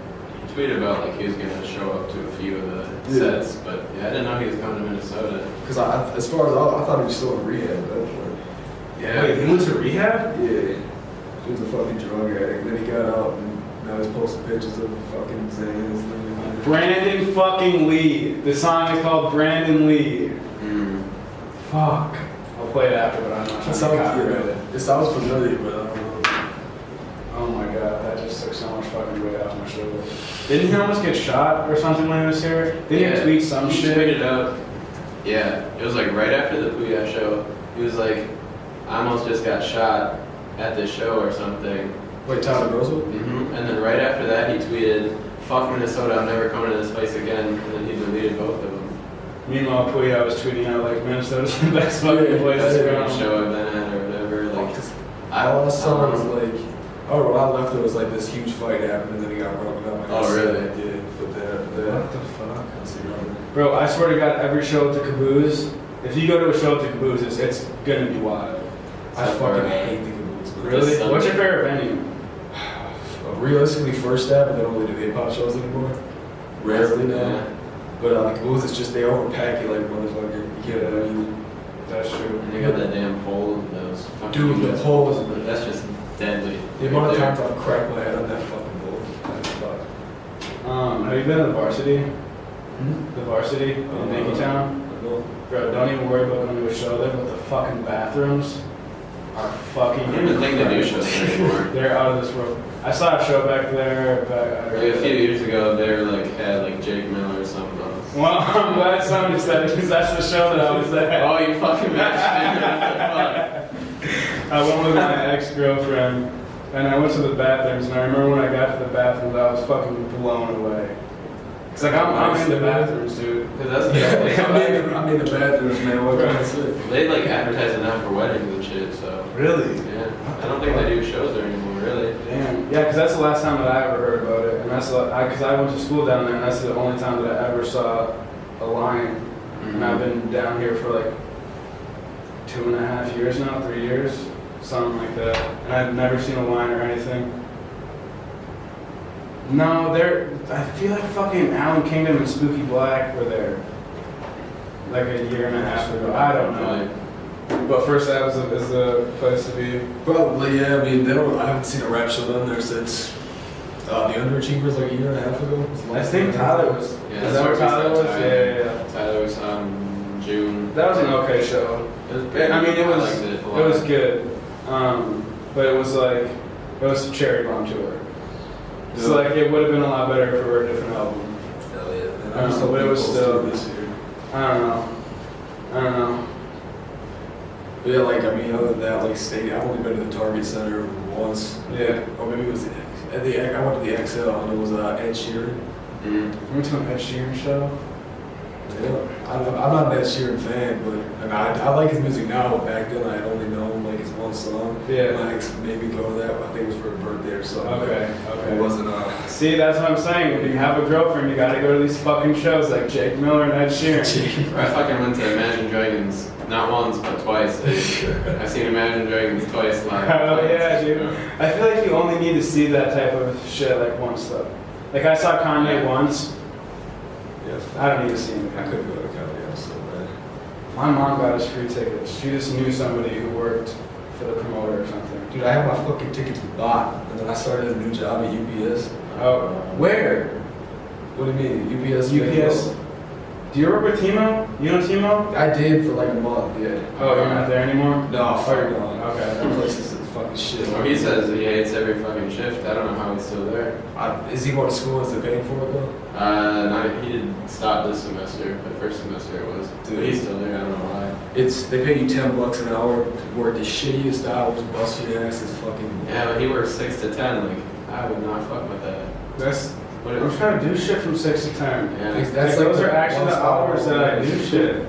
He tweeted about like he was gonna show up to a few of the Yeah. sets, but yeah, I didn't know he was coming to Minnesota. Because as far as I thought he was still in rehab at that point. Yeah. Wait, he went to rehab? Yeah. He was a fucking drug addict. Then he got out and now he's posting pictures of fucking Zans and everything. Brandon fucking Lee. The song is called Brandon Lee. Mm. Fuck. I'll play it after, but I'm not trying to copyright it. It sounds familiar, but I don't know. Oh my god, that just took so much fucking weight off my shoulder. Didn't he almost get shot or something when he was here? Didn't he tweet some he shit? tweeted out. Yeah, it was like right after the Puya show. He was like, I almost just got shot at this show or something. Wait, Tyler Grosso? And then right after that, he tweeted, "Fuck Minnesota, I'm never coming to this place again." And then he deleted both of them. Meanwhile, Puya was tweeting out like Minnesota's the best fucking place That's to the go. show I've been at or whatever. Like, All I saw was like, oh, when I left, there was like this huge fight happened, and then he got broken up. Oh, really? Yeah, but that. What the fuck? Let's see, brother. Bro, I swear to God, every show at the Caboose, if you go to a show at the Caboose, it's gonna be wild. I fucking hate the Caboose. but Really? Sunday. What's your favorite venue? Realistically, first step, and they don't really do hip hop shows anymore. Rarely now. Yeah. But the Caboose, it's just they overpack you like a motherfucker. You can't really. That's true. And they got that damn pole. Those fucking Dude, the pole is. That's just deadly. The amount of Right times I've cracked my head on that fucking pole. That's fucked. Have you been to the Varsity? The Varsity in Yankeetown? No. Bro, don't even worry about going to a show there, but the fucking bathrooms are fucking. I don't even think they do shows there anymore. They're out of this world. I saw a show back there. Like a few years ago, they were like had like Jake Miller or something on. Well, I'm glad somebody said it because that's the show that I was at. Oh, you fucking bitch! What the fuck? I went with my ex-girlfriend, and I went to the bathrooms, and I remember when I got to the bathrooms, I was fucking blown away. It's like, I'm in the bathrooms, dude. Cause that's I'm in the bathrooms, man. What can I say? they like advertise it now for weddings and shit. So Really? yeah, I don't think they do shows there anymore. Really? Damn. Yeah, because that's the last time that I ever heard about it, and that's because I went to school down there, and that's the only time that I ever saw a line. And I've been down here for like 2.5 years now, 3 years, something like that. And I've never seen a line or anything. No, I feel like fucking Alan Kingdom and Spooky Black were there like 1.5 years ago. I don't know. But First Ave is the place to be. Probably, yeah. I mean, I haven't seen a rap show down there since the Underachievers like 1.5 years ago. I think Tyler was. Yeah, is that's that where where we Tyler saw was? Tyler. Yeah. Tyler was on June. That was an okay show. It was I mean, it I was liked it a lot. it was good, but it was like it was Cherry Bomb tour. So like it would have been a lot better if it were a different album. Hell yeah. Man. I don't know, but it was still. this year. I don't know. But yeah, like I mean, other than that, like I've only been to the Target Center once. Yeah. Or maybe it was I went to the XL and it was Ed Sheeran. Mm. We went to an Ed Sheeran show. Yeah. I'm not an Ed Sheeran fan, but I like his music now. But back then, I had only known like his one song. Yeah. My ex made me go to that. I think it was for a birthday or something. Okay. It wasn't See, that's what I'm saying. When you have a girlfriend, you gotta go to these fucking shows like Jake Miller and Ed Sheeran. I fucking went to Imagine Dragons not once but twice. I've seen Imagine Dragons twice live. Oh yeah, dude. I feel like you only need to see that type of shit like once though. Like I saw Kanye once. Yeah. I don't need to see him I again. couldn't go to Cali. I was so bad. My mom got us free tickets. She just knew somebody who worked for the promoter or something. Dude, I had my fucking tickets bought, and then I started a new job at UPS. Oh, where? What do you mean? UPS? UPS. Do you work with Timo? You know Timo? I did for like a month, yeah. Oh, you're not there anymore? No, fuck no. Okay. That place is fucking shit. Well, he says he hates every fucking shift. I don't know how he's still there. Is he going to school? Is it paying for it though? He did stop this semester, but first semester it was. Dude. But he's still there. I don't know why. They pay you $10 an hour to work the shittiest hours, bust your ass is fucking. Yeah, but he works 6 to 10. Like, I would not fuck with that. That's. What I'm trying to do shit from 6 to 10. Yeah. That's Like, those the are actually one the spot hours where that I do shit.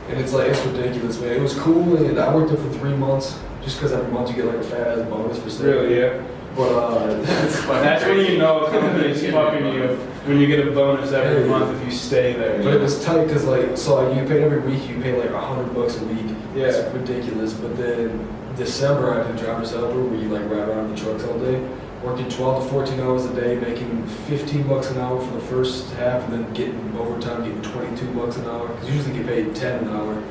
And it's like, it's ridiculous, man. It was cool, and I worked there for 3 months, just because every month you get like a fat ass bonus for staying. Really, yeah. But That's when you know a company is fucking you. When you get a bonus every month if you stay there. But it was tight because you paid every week. You pay like $100 a week. Yeah. It's ridiculous. But then December I did driver's helper where you like ride around the trucks all day, working 12 to 14 hours a day, making $15 an hour for the first half, and then getting overtime, getting $22 an hour. Because usually you get paid $10 an hour.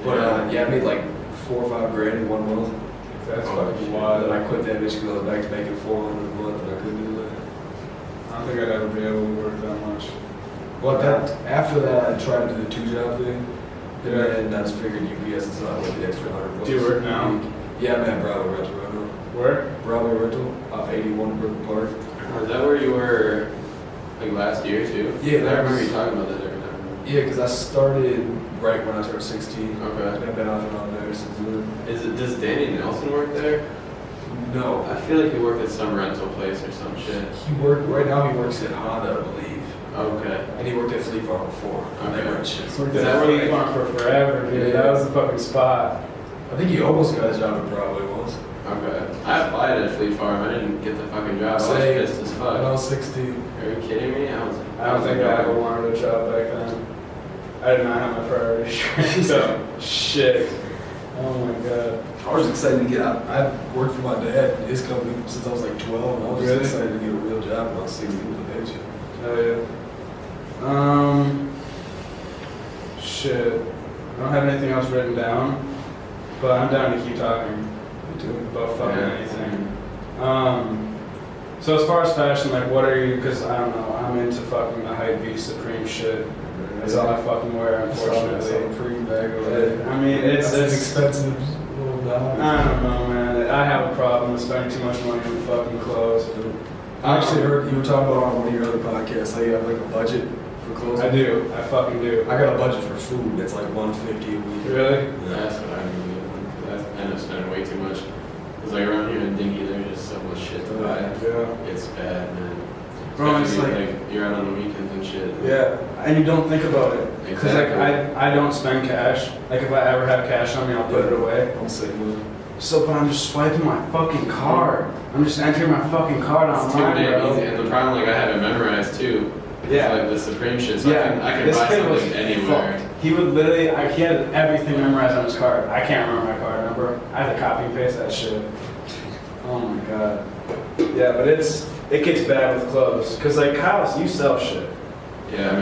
But I made like $4 or $5 grand in 1 month. That's Oh, fucking And wild. then I quit that bitch because I was back to making $400 a month, and I couldn't do that. I don't think I'd ever be able to work that much. But after that, I tried to do the 2-job thing. And Yeah. then I just figured UPS is not worth the extra $100. Do you work now? a week. Yeah, I'm at Bravo Rental right now. Where? Bravo Rental off 81 Brooklyn Park. Is that where you were like last year too? Yeah, I that remember was- you talking about that every time. Yeah, because I started right when I turned 16. Okay. And I've been off and on there since then. Does Danny Nelson work there? No. I feel like he worked at some rental place or some shit. Right now he works at Honda, I believe. Okay. And he worked at Fleet Farm before. And they Okay. run shit. Worked Is at that Fleet where Farm for forever, dude. That was the fucking spot. I think he almost got a job at Bravo once. Okay. I applied at Fleet Farm. I didn't get the fucking job. I was Same. pissed as When I fuck. was 16. Are you kidding me? I don't think I ever wanted a job back then. I did not have my priorities straight up. Shit. Oh my god. I was excited to get out. I worked for my dad, his company, since I was like 12. And I was just Really? excited to get a real job when I was 16 with the paycheck. Oh yeah. Shit. I don't have anything else written down, but I'm down to keep talking Me too. about fucking Yeah. anything. So as far as fashion, like, what are you? Because I don't know. I'm into fucking the Hypebeast Supreme shit. That's all I fucking wear, unfortunately. Pretty bag over there. I mean, it's expensive little dog. I don't know, man. I have a problem with spending too much money on fucking clothes. I actually heard you were talking about on one of your other podcasts how you have like a budget for clothes. I do. I fucking do. I got a budget for food that's like $150 a week. Really? That's what I do. I end up spending way too much. It's like around here in Dinky, there's just so much shit to buy. Yeah. It's bad, man. Bro, it's Especially, like- you're out on the weekends and shit. Yeah, and you don't think about it. Because like Exactly. I don't spend cash. Like if I ever have cash on me, I'll put it away. Don't say no. So, but I'm just swiping my fucking card. I'm just entering my fucking card It's too online, damn bro. easy. And the problem, like, I have it memorized too. Yeah. It's like the Supreme shit. So Yeah, I can this buy kid was something anywhere. fucked. He would literally, he had everything memorized on his card. I can't remember my card number. I had to copy and paste that shit. Oh my god. Yeah, but it gets bad with clothes. Cause like Kyle, you sell shit. Yeah, I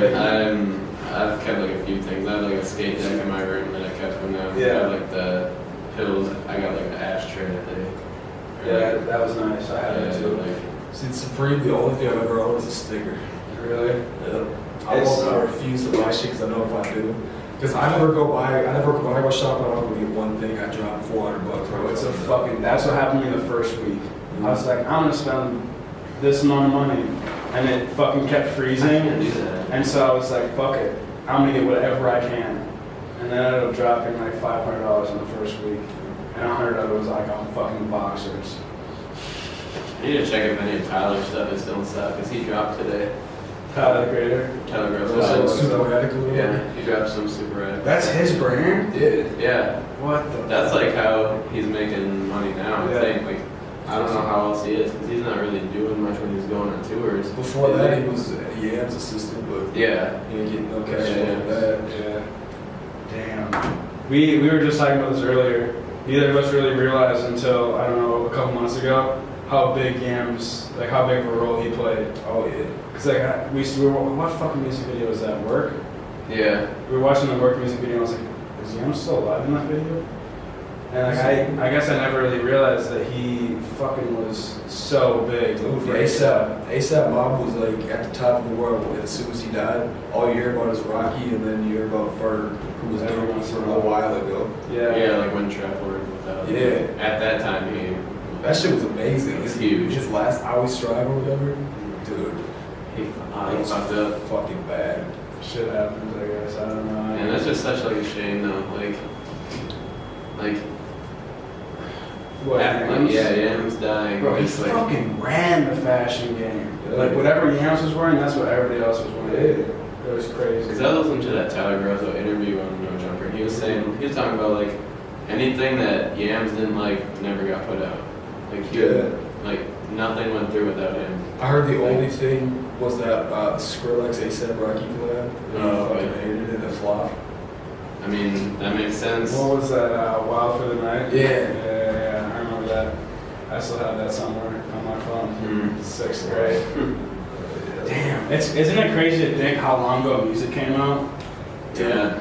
mean, I've kept like a few things. I have like a skate deck in my room that I kept from them. Yeah. I have like the pills. I got like an ashtray that they. Yeah, that was nice. I had it too. Like, See, Supreme, the only thing I've ever owned is a sticker. Really? Yeah. I refuse to buy shit because I know if I do. Because when I go shopping, I'm gonna get one thing, I drop $400. Bro, it's a fucking, that's what happened to me the first week. I was like, I'm gonna spend this amount of money. And it fucking kept I freezing. can't do that. And so I was like, fuck it. I'm gonna get whatever I can. And then I ended up dropping like $500 in the first week. And 100 of it was like on fucking boxers. I need to check if any of Tyler's stuff is still in stock because he dropped today. Tyler the Creator. Tyler That's Gross. like super radical. Yeah, he dropped some super radical. That's his brand? Yeah. Yeah, What the? that's like how he's making money now. Yeah. I think like I don't know how else he is because he's not really doing much when he's going on tours. Before that, he was Yam's assistant, but Yeah. he didn't get no cash Yeah. for that. Yeah. Damn. We were just talking about this earlier. Neither of us really realized until, I don't know, a couple months ago, how big Yams, like how big of a role he played. Oh yeah. Cause like we were, what fucking music video is that? Work? Yeah. We were watching the Work music video. And I was like, is Yam still alive in that video? And like I guess I never really realized that he fucking was so big. Dude, ASAP Mob was like at the top of the world, and as soon as he died, all you hear about is Rocky, and then you hear about Ferg, who was doing for a while ago. Yeah, like when Trap Lord was out. Yeah. At that time, That shit was amazing. It was huge. His last I Always Strive or whatever, dude. he It fucked up. fucking bad. Shit happens, I guess. I don't know. And that's just such like a shame though. Like what? Yams? Yams dying. Bro, he It's like, fucking ran the fashion game. Yeah. Like whatever Yams was wearing, that's what everybody else was wearing. It was crazy. Because I listened to that Tyler Grotto interview on No Jumper, and he was talking about like anything that Yams didn't like never got put out. Like like nothing went through without him. I heard the only thing was that Skrillex A$AP Rocky collab. Oh, He fucking okay. hated it and flop. I mean, that makes sense. What was that? Wild for the Night? Yeah. Yeah, I remember that. I still have that somewhere on my phone. 6th grade. Damn. Isn't it crazy to think how long ago music came out? Yeah.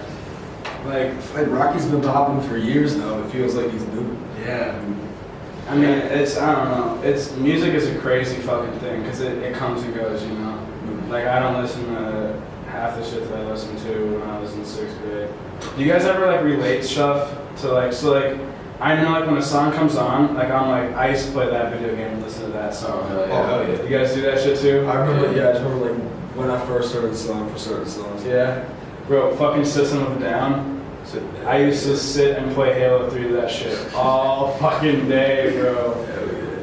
Like Rocky's been popping for years now. It feels like he's new. yeah. I mean, I don't know. Music is a crazy fucking thing because it comes and goes, you know? Like, I don't listen to half the shit that I listened to when I was in 6th grade. Do you guys ever, like, relate stuff to, like, so, like, I know, like, when a song comes on, like, I'm like, I used to play that video game and listen to that song. Oh, Oh, hell yeah. You guys do that shit too? I remember, I just remember like when I first heard the song for certain songs. Yeah. Bro, fucking System of a Down. I used to sit and play Halo 3 to that shit all fucking day, bro. Hell yeah.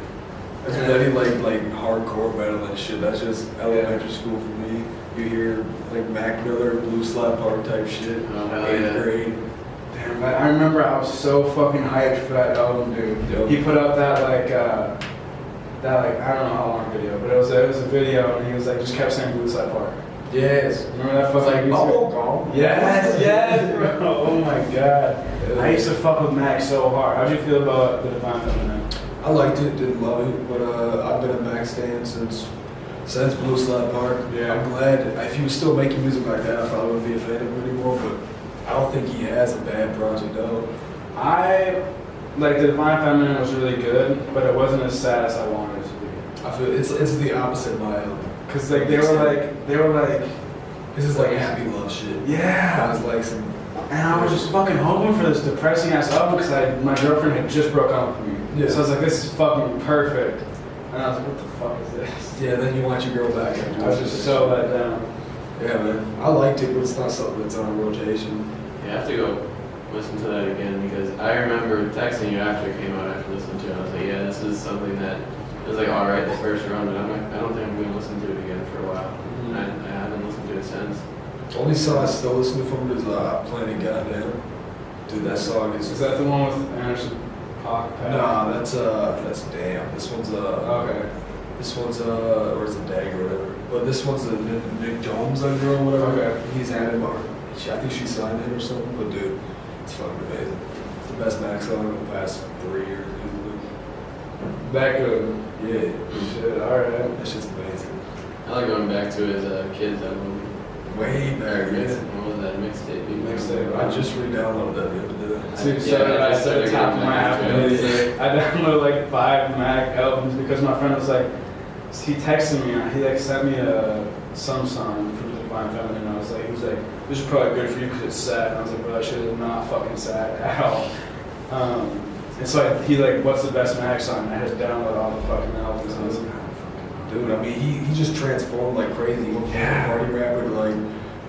That's plenty like hardcore metal and shit. That's just elementary school for me. You hear like Mac Miller, Blue Slap Hard type shit. Oh, hell 8th yeah. grade. Damn, but I remember I was so fucking hyped for that album, dude. Yep. He put up that I don't know how long video, but it was a video and he was like just kept saying Blue Slap Park. Yes. Remember that It's fucking like music? bubble gum. Yes, bro. Oh my god. I used to fuck with Mac so hard. How'd you feel about the Divine Feminine? I liked it, didn't love it, but I've been a Mac stan since Blue Slap Park. Yeah. I'm glad if he was still making music like that, I probably wouldn't be a fan of him anymore. But I don't think he has a bad project though. The Divine Feminine was really good, but it wasn't as sad as I wanted it to be. I feel it's the opposite of my album. Cause like they were like, This is like happy love shit. yeah. I was like some. And I was just fucking hoping for this depressing ass album because my girlfriend had just broke up with me. Yeah. So I was like, this is fucking perfect. And I was like, what the fuck is this? Yeah, then you want your girl back after. I was just so let down. Yeah, man. I liked it, but it's not something that's on rotation. You have to go listen to that again because I remember texting you after it came out after listening to it. I was like, yeah, this is something that it was like alright the first run, but I don't think I'm gonna listen to it again for a while. And I haven't listened to it since. The only song I still listen to from it is Planet Goddamn. Dude, that song is. Is that the one with Anderson Paak? Nah, that's Damn. This one's Okay. This one's or is it Dag or whatever. But this one's the Nick Jones under or whatever. Okay. He's at it, or I think she signed it or something. But dude, it's fucking amazing. It's the best Max song in the past 3 years. Easily. That good. Yeah, Shit, alright. that shit's amazing. I like going back to his kids album. Way back, Mix, man. what was that mixtape? Mixtape. I just re-downloaded that the other day. Dude, Yeah, so I started started top of getting my back app. to it. I downloaded like 5 Mac albums because my friend was like, he texted me, he like sent me some song from the Divine Feminine, and I was like, he was like, this is probably good for you because it's sad. And I was like, bro, that shit is not fucking sad at all. And so he like, what's the best Mac song? And I had to download all the fucking albums. And I was like, Dude, I mean, he just transformed like crazy. He went from a party rapper to like,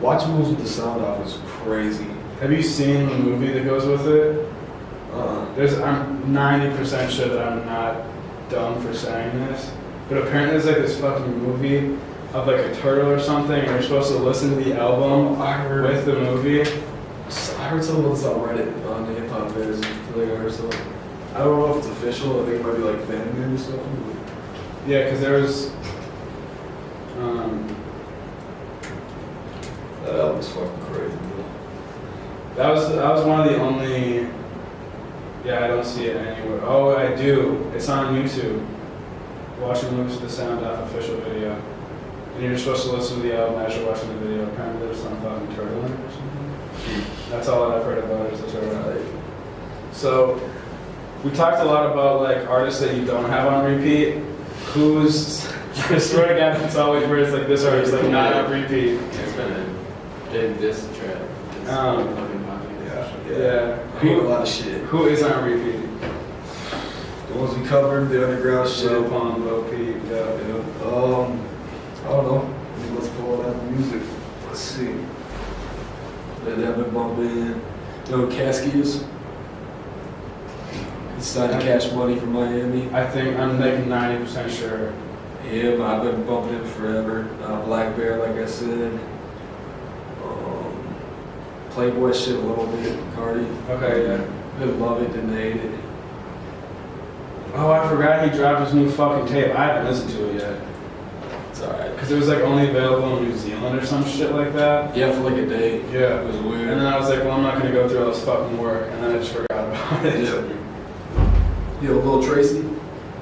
watching moves with the sound off is crazy. have you seen the movie that goes with it? I'm 90% sure that I'm not dumb for saying this, but apparently there's like this fucking movie of like a turtle or something, and you're supposed to listen to the album with the movie. I heard something about this on Reddit on the hip hop vids. I feel like I heard something. I don't know if it's official. I think it might be like fan made or something. Yeah, because there was. That album's fucking crazy. That was one of the only. Yeah, I don't see it anywhere. Oh, I do. It's on YouTube. Watching movies with the sound off official video. And you're supposed to listen to the album as you're watching the video. Apparently there's some fucking turtle in it or something. That's all I've heard about it is the turtle. So, We talked a lot about like artists that you don't have on repeat. Who's I swear to God, it's always where it's like this artist like not on repeat. It's been a big diss track. It's fucking popular. Yeah. I hear a lot of shit. Who is on repeat? The ones we covered, the underground shit. Lil Pump, Lil Peep, yeah. I don't know. Let's pull out the music. Let's see. They've been bumping. You know who Kasky is? He signed Cash Money from Miami. I think I'm like 90% sure. Him, I've been bumping him forever. Black Bear, like I said. Playboy shit a little bit. Cardi. Okay, yeah. Didn't love it, didn't hate it. Oh, I forgot he dropped his new fucking tape. I haven't listened to it yet. It's alright. Because it was like only available in New Zealand or some shit like that. Yeah, for like a day. Yeah. It was weird. And then I was like, well, I'm not going to go through all this fucking work. And then I just forgot about it. Yeah. You know, Lil Tracy?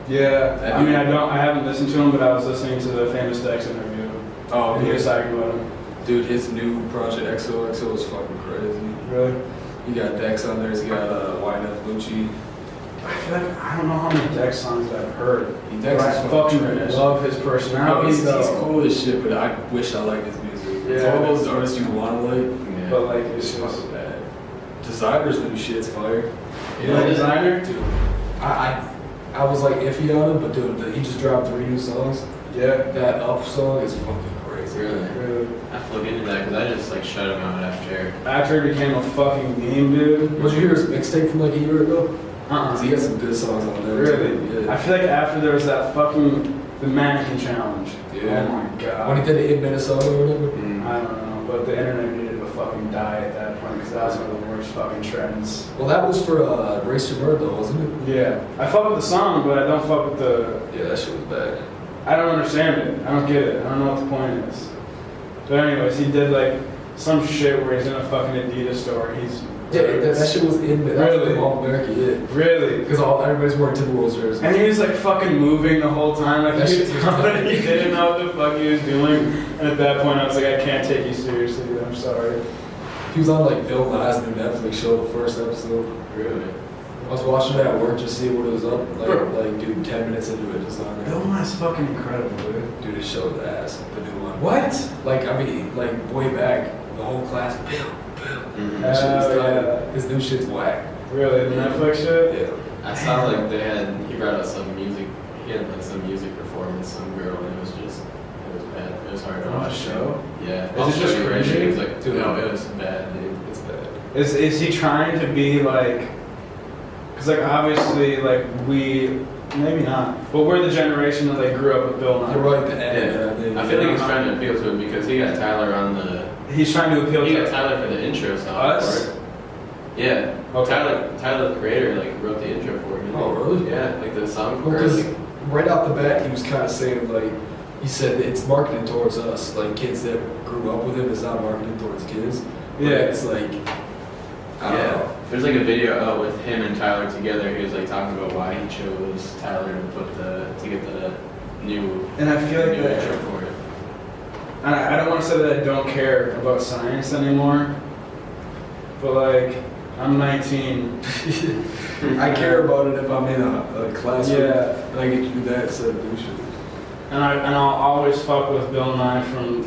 Yeah. I mean, I haven't listened to him, but I was listening to the Famous Dex interview. Oh, And he was talking about him. Dude, his new project XOXO is fucking crazy. Really? He got Dex on there. He's got YNF Lucci. I feel like I don't know how many Dex songs I've heard. Dex But is I fucking trash. love his No, personality. he's though. cool as shit, but I wish I liked his music. It's Yeah. all those artists you want to like. Yeah. But like, It's it's just. fucking bad. Designer's new shit's fire. You know, designer? Dude, I was like iffy on him, but dude, he just dropped 3 new songs. Yeah. That Up song is fucking crazy. Really? Really. I have to look into that because I just like shut him out after. After he became a fucking meme, dude. Did you hear his mixtape from like a year ago? 'Cause he Uh-uh. had some good songs on there. Really? too. I Yeah. feel like after there was that fucking the mannequin challenge. Yeah. Oh my When he god. did it in Minnesota or whatever. I don't know, but the internet needed to fucking die at that point because that was one of the worst fucking trends. Well, that was for Race to Bird though, wasn't it? Yeah. I fuck with the song, but I don't fuck with the. Yeah, that shit was bad. I don't understand it. I don't get it. I don't know what the point is. But anyways, he did like some shit where he's in a fucking Adidas store. He's Yeah, that shit was in that Really? was in All America, yeah. really. Because everybody's wearing Timberwolves jerseys. And he was like fucking moving the whole time, like That he, shit was he didn't know what the fuck he was doing. And at that point, I was like, I can't take you seriously. Dude. I'm sorry. He was on like Bill Nye's new Netflix show, the first episode. Really? I was watching it at work just to see what it was up. Bro. Like, dude, 10 minutes into it, just on there. Bill Nye's fucking incredible, dude. Dude, it showed the ass, the new one. What? Like, I mean, like, way back, the whole class, Bill. Mm-hmm. That shit was Oh, tight. yeah. His new shit's whack. Really, the Netflix shit? Yeah. I saw like he brought out some music. He had like some music performance, some girl, and it was bad. It was hard to On the watch. show? Yeah. Is it just cringy? It was like, Dude. no, it was bad, dude. It's bad. Is he trying to be like? Because like obviously like we maybe not, but we're the generation that like grew up with Bill Nye. You're right, the end. Yeah. I think. I feel like he's trying to appeal to it because he got Tyler on the. He's trying to appeal He got to Tyler for the intro song. us. for it. Yeah. Okay. Tyler, the creator, like wrote the intro for it. Oh, really? Yeah, like the song. Because right off the bat, he was kind of saying, like, he said that it's marketed towards us. Like, kids that grew up with him, it's not marketed towards kids. But Yeah. it's like, I don't know. There's like a video out with him and Tyler together. He was like talking about why he chose Tyler to get the new And I feel like new that. intro for it. And I don't want to say that I don't care about science anymore, but like I'm 19. I care about it if I'm in a classroom Yeah. and I get to do that instead of do shit. And I'll always fuck with Bill Nye from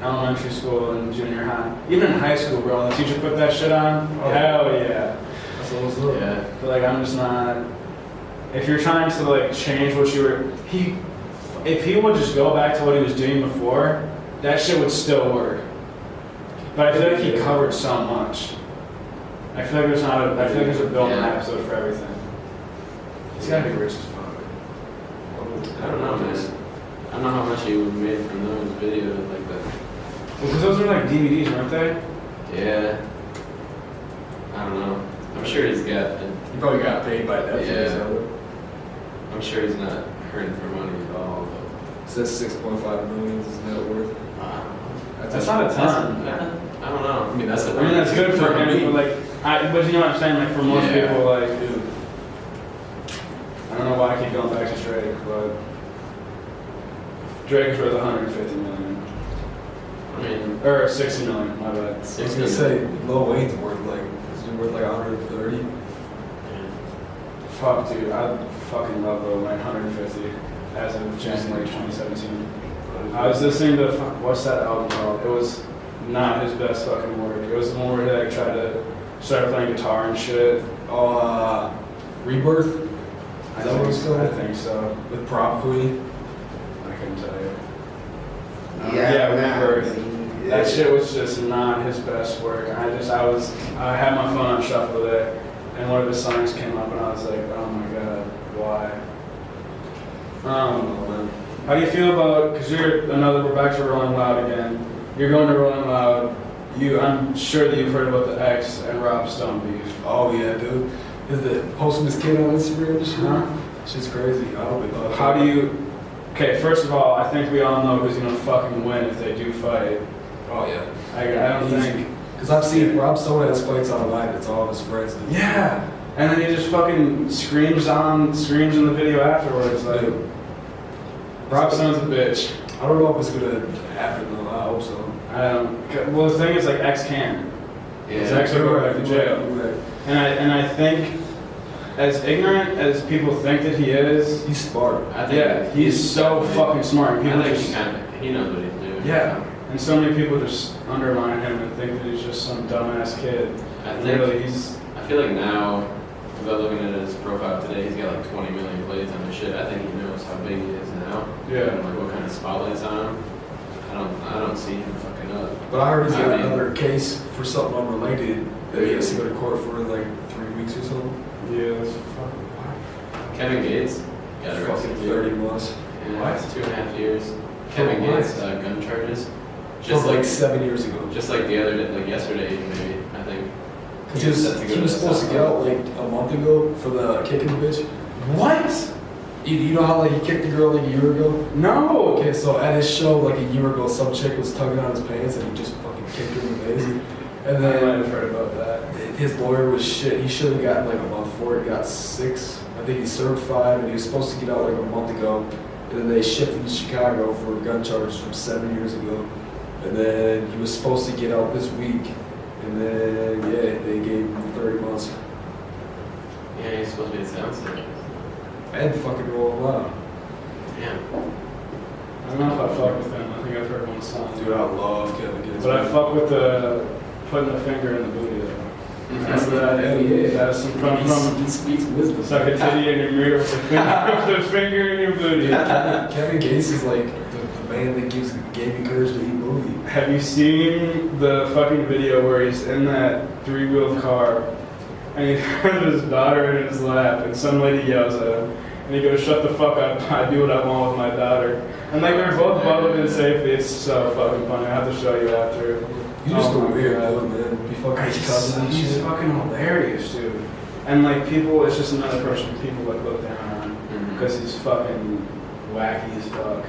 elementary school and junior high. Even in high school, bro, when the teacher put that shit on, Oh. hell yeah. That's what's up. Yeah. But like I'm just not. If you're trying to like change what you were, if he would just go back to what he was doing before, that shit would still work. But I feel like he covered so much. I feel like there's not a. I feel like there's a Bill Nye Yeah. episode for everything. He's gotta be rich as fuck. I don't know, man. I don't know how much he made from those videos like that. Because those are like DVDs, weren't they? Yeah. I don't know. I'm sure he's got. You probably got paid by Netflix. Yeah. I'm sure he's not hurting for money at all. It says 6.5 million is net worth. But That's not a ton. I don't know. I mean, that's I mean, that's good for him, but like, but you know what I'm saying? Like, for most Yeah. people, like, dude, I don't know why I keep going back to Drake, but Drake is worth 150 million. I mean, Or 60 million, my bad. I was gonna say Lil Wayne's worth like 130. Fuck, dude, I fucking love Lil Wayne. 150 as of January 2017. I was listening to what's that album called? It was not his best fucking work. It was the one where he like tried to start playing guitar and shit. Oh, Rebirth? I Is that what it's called? I think so. With Prop Queen? I couldn't tell you. Yeah, Rebirth. yeah. That shit was just not his best work. I had my phone on shuffle today, and one of his songs came up, and I was like, oh my god, why? How do you feel about, because we're back to Rolling Loud again. You're going to Rolling Loud. I'm sure that you've heard about the X and Rob Stone beef. Oh yeah, dude. Is the posting this kid on Instagram and shit? Huh? Shit's crazy. I don't know. How do you, okay, first of all, I think we all know who's going to fucking win if they do fight. Oh yeah. I don't think. Because I've seen Rob Stone has fights online. It's all of his friends. Yeah. And then he just fucking screams in the video afterwards. Like, Rob Stone's a bitch. I don't know if it's gonna happen though. I hope so. Well, the thing is, like, X can. He's Yeah. actually going back to jail. Right. And I think, as ignorant as people think that he is, He's smart. I think yeah, he's so fucking smart. I People think just, he knows what he's doing. yeah. And so many people just undermine him and think that he's just some dumbass kid. I And think really, he's. I feel like now, without looking at his profile today, he's got like 20 million plays on his shit. I think he knows how big he is now. Yeah. And like what kind of spotlight's on him. I don't see him fucking up. But I heard he's got I mean- another case for something unrelated that he has to go to court for in like 3 weeks or something. Yeah, that's fucking. Kevin Gates got arrested Fucking too. 30 months. Yeah, What? 2.5 years. Kevin what? Gates gun charges. Just like 7 years ago. Just like the other day, like yesterday maybe, I think. Because He was set to go he was to supposed to South get out like a month ago for the kicking the bitch. What? You know how like he kicked the girl like a year ago? No. Okay, so at his show like a year ago, some chick was tugging on his pants and he just fucking kicked her in the face. And I might then have heard about that. his lawyer was shit. He should have gotten like a month for it. He got 6. I think he served 5, and he was supposed to get out like a month ago. And then they shipped him to Chicago for gun charges from 7 years ago. And then he was supposed to get out this week. And then yeah, they gave him 30 months. Yeah, he's supposed to be a sound system. And fucking roll him out. Damn. I don't know if I fuck with him. I think I've heard one song. Dude, I love Kevin Gates. But I fuck with the putting the finger in the booty though. Remember that? Hell yeah. That's from He speaks wisdom. suck a titty in your mirror with the finger in your booty. Kevin Gates is like the man that gave me courage to eat movie. Have you seen the fucking video where he's in that 3-wheeled car and he has his daughter in his lap and some lady yells at him and he goes, "Shut the fuck up, I do what I want with my daughter." And like they're both bubbling in safety. It's so fucking funny. I have to show you after. You're just Oh a my weird God. dude, man. Be fucking his cousin and He's shit. fucking hilarious, dude. And like people, it's just another person people like look down on because he's fucking wacky as fuck.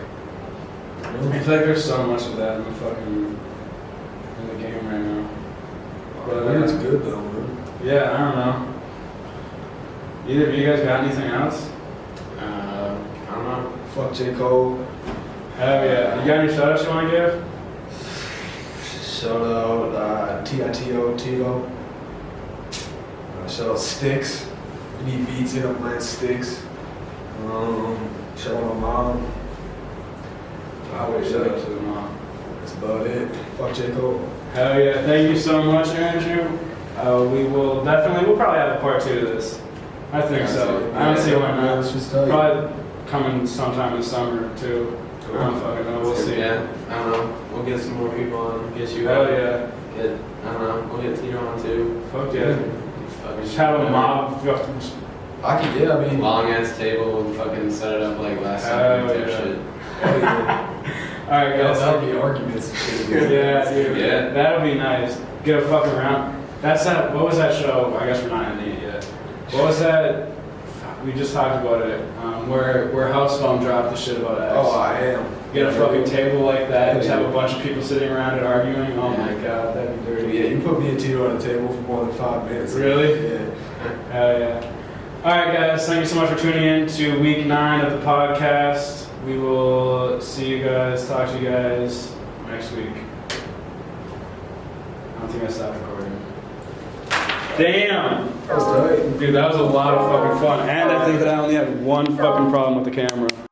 I feel like there's so much of that in the game right now. But it's good though, man. Yeah, I don't know. Either of you guys got anything else? I don't know. Fuck J. Cole. Hell yeah. You got any shout outs you want to give? Shout out TITO Tito. Shout out Sticks. You need beats in up, man. Sticks. Shout out my mom. I would shout out to the mom. That's about it. Fuck J. Cole. Hell yeah. Thank you so much, Andrew. We'll probably have a part 2 to this. I think so. I don't see why not. Let's just tell you. Probably coming sometime in the summer too. I don't fucking know. We'll see. Yeah, I don't know. We'll get some more people on. Get you Hell on. yeah. Get, I don't know. We'll get Tito on too. Fuck yeah. Fucking Just have a mob. fucking- I could, yeah, I mean. long ass table and fucking set it up like last Hell summer type yeah. shit. Hell yeah. Alright guys. That would be arguments and shit. Yeah, dude. Yeah. That'll be nice. Get a fucking round. That's that. What was that show? I guess we're not ending it yet. What was that? Fuck, we just talked about it. Where House Phone dropped the shit about X. Oh, I am. Get a fucking table like that. Just have a bunch of people sitting around it arguing. Oh my god, that'd be dirty. Yeah, you put me and Tito on a table for more than 5 minutes. Really? Yeah. Hell yeah. Alright guys, thank you so much for tuning in to week 9 of the podcast. We will see you guys, talk to you guys next week. I don't think I stopped recording. Damn. That was tight. Dude, that was a lot of fucking fun. And I think that I only had one fucking problem with the camera.